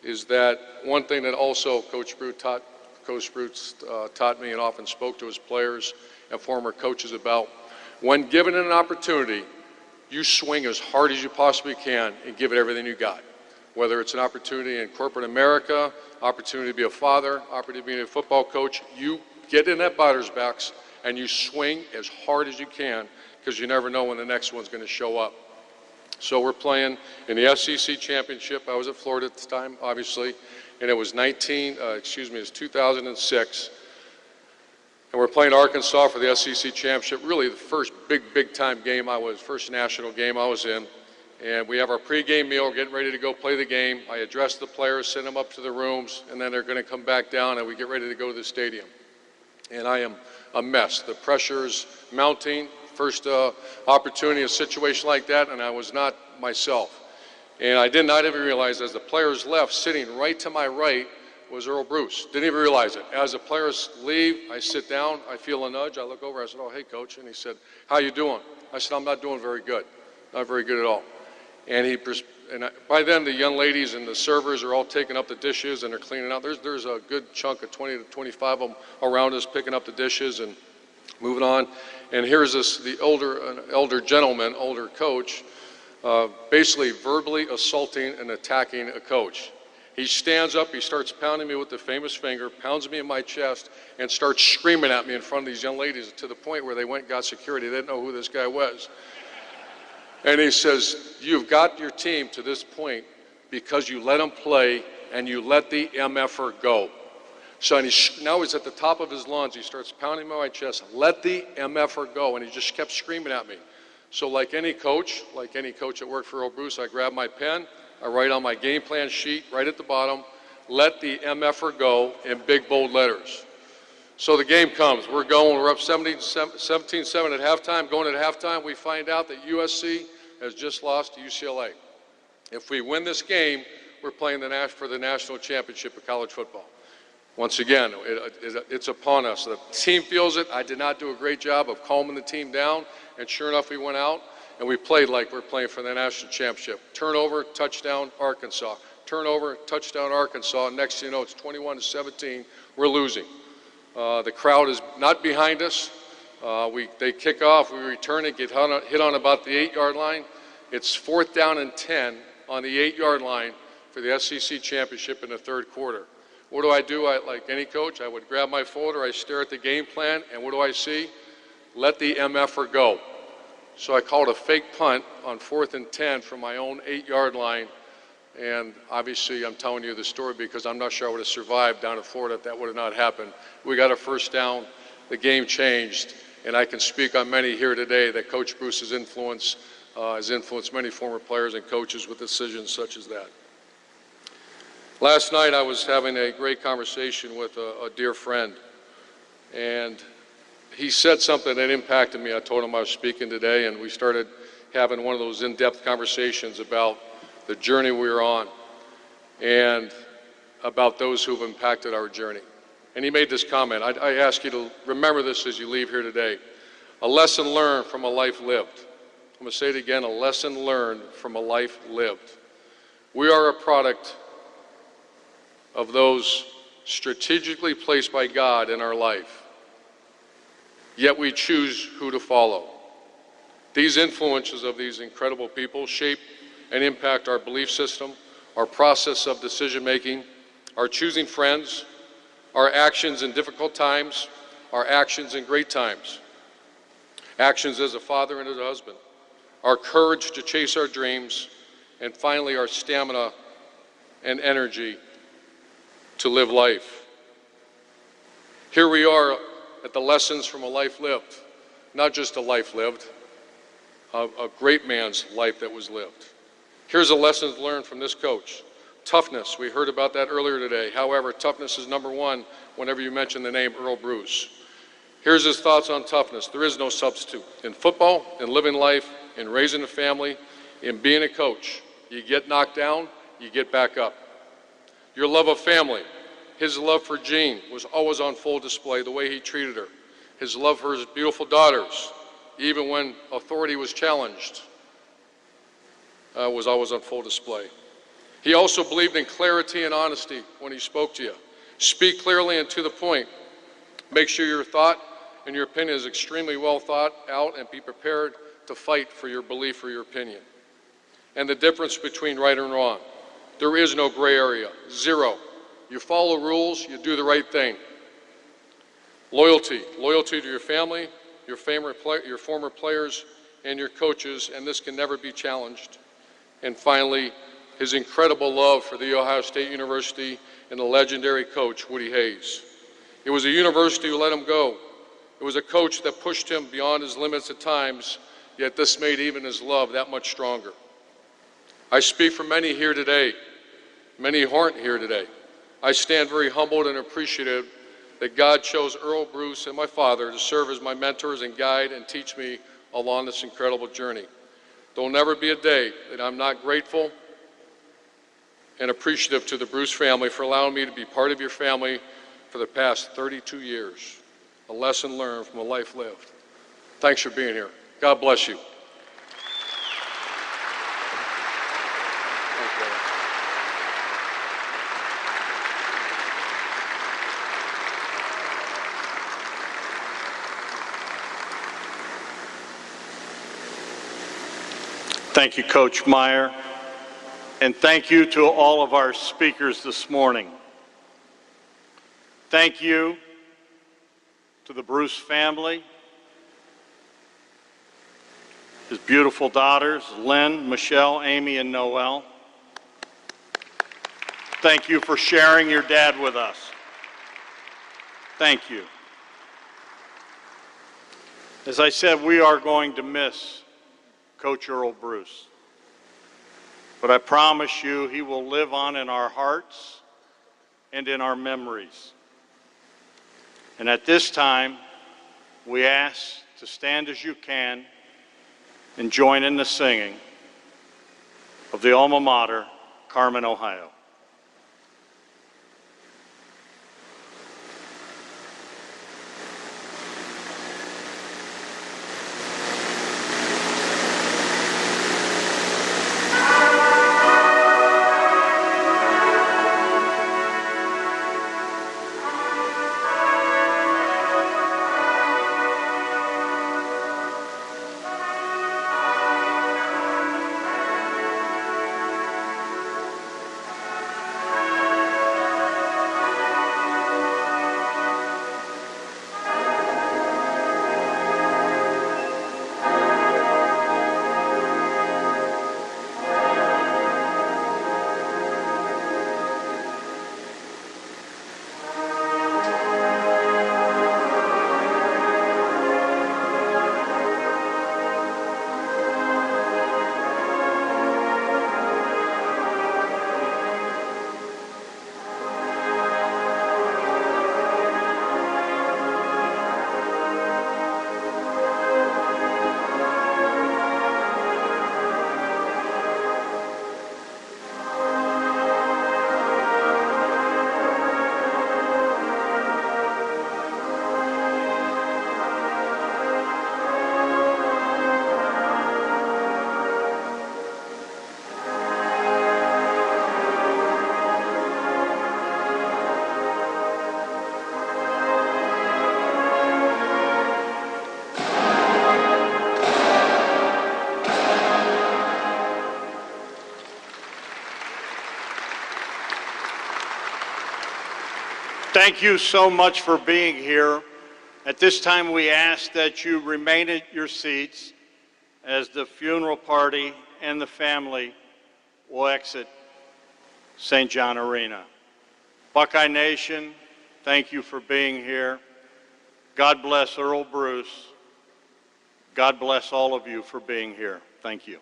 is that one thing that also Coach Bruce taught me and often spoke to his players and former coaches about, when given an opportunity, you swing as hard as you possibly can and give it everything you got. Whether it's an opportunity in corporate America, opportunity to be a father, opportunity to be a football coach, you get in that batter's box and you swing as hard as you can because you never know when the next one's going to show up. So we're playing in the SEC championship. I was at Florida at the time, obviously, and it was 2006. And we're playing Arkansas for the SEC championship, really the first big time game first national game I was in. And we have our pregame meal, getting ready to go play the game. I address the players, send them up to the rooms, and then they're going to come back down and we get ready to go to the stadium. And I am a mess. The pressure's mounting. First opportunity, a situation like that, and I was not myself. And I did not even realize as the players left, sitting right to my right was Earle Bruce. Didn't even realize it. As the players leave, I sit down, I feel a nudge, I look over, I said, oh, hey, Coach. And he said, how you doing? I said, I'm not doing very good. Not very good at all. And by then, the young ladies and the servers are all taking up the dishes and they're cleaning out. There's a good chunk of 20 to 25 of them around us picking up the dishes and moving on. And here's the older gentleman, older coach, basically verbally assaulting and attacking a coach. He stands up, he starts pounding me with the famous finger, pounds me in my chest, and starts screaming at me in front of these young ladies to the point where they went and got security. They didn't know who this guy was. And he says, you've got your team to this point because you let them play and you let the MFer go. So now he's at the top of his lungs. He starts pounding me on my chest, let the MFer go. And he just kept screaming at me. So like any coach that worked for Earle Bruce, I grab my pen, I write on my game plan sheet right at the bottom, let the MFer go in big bold letters. So the game comes. We're up 17-7 at halftime. Going at halftime, we find out that USC has just lost to UCLA. If we win this game, we're playing for the national championship of college football. Once again, it's upon us. The team feels it. I did not do a great job of calming the team down, and sure enough, we went out and we played like we're playing for the national championship. Turnover, touchdown, Arkansas. Turnover, touchdown, Arkansas. Next thing you know, it's 21-17. We're losing. The crowd is not behind us. They kick off, we return it, get hit on about the 8-yard line. It's 4th down and 10 on the 8-yard line for the SEC championship in the third quarter. What do? Like any coach, I would grab my folder, I stare at the game plan, and what do I see? Let the MFer go. So I called a fake punt on 4th and 10 from my own 8-yard line. And obviously I'm telling you the story because I'm not sure I would have survived down in Florida if that would have not happened. We got a first down, the game changed, and I can speak on many here today that Coach Bruce's influence has influenced many former players and coaches with decisions such as that. Last night I was having a great conversation with a dear friend, and he said something that impacted me. I told him I was speaking today, and we started having one of those in-depth conversations about the journey we were on and about those who have impacted our journey. And he made this comment. I ask you to remember this as you leave here today. A lesson learned from a life lived. I'm going to say it again, a lesson learned from a life lived. We are a product of those strategically placed by God in our life. Yet we choose who to follow. These influences of these incredible people shape and impact our belief system, our process of decision making, our choosing friends, our actions in difficult times, our actions in great times, actions as a father and as a husband, our courage to chase our dreams, and finally our stamina and energy to live life. Here we are at the lessons from a life lived, not just a life lived, a great man's life that was lived. Here's a lesson learned from this coach. Toughness, we heard about that earlier today. However, toughness is number one whenever you mention the name Earle Bruce. Here's his thoughts on toughness. There is no substitute. In football, in living life, in raising a family, in being a coach, you get knocked down, you get back up. Your love of family, his love for Jean was always on full display, the way he treated her. His love for his beautiful daughters, even when authority was challenged, was always on full display. He also believed in clarity and honesty when he spoke to you. Speak clearly and to the point. Make sure your thought and your opinion is extremely well thought out, and be prepared to fight for your belief or your opinion. And the difference between right and wrong. There is no gray area, zero. You follow rules, you do the right thing. Loyalty to your family, your former players, and your coaches, and this can never be challenged. And finally, his incredible love for The Ohio State University and the legendary coach, Woody Hayes. It was a university who let him go. It was a coach that pushed him beyond his limits at times, yet this made even his love that much stronger. I speak for many here today, many who aren't here today. I stand very humbled and appreciative that God chose Earle Bruce and my father to serve as my mentors and guide and teach me along this incredible journey. There will never be a day that I'm not grateful and appreciative to the Bruce family for allowing me to be part of your family for the past 32 years. A lesson learned from a life lived. Thanks for being here. God bless you. Thank you, Coach Meyer, and thank you to all of our speakers this morning. Thank you to the Bruce family, his beautiful daughters, Lynn, Michelle, Amy, and Noelle. Thank you for sharing your dad with us. Thank you. As I said, we are going to miss Coach Earle Bruce. But I promise you, he will live on in our hearts and in our memories. And at this time, we ask to stand as you can and join in the singing of the alma mater, Carmen, Ohio. thank you so much for being here. At this time, we ask that you remain at your seats as the funeral party and the family will exit St. John Arena. Buckeye Nation, thank you for being here. God bless Earle Bruce. God bless all of you for being here. Thank you.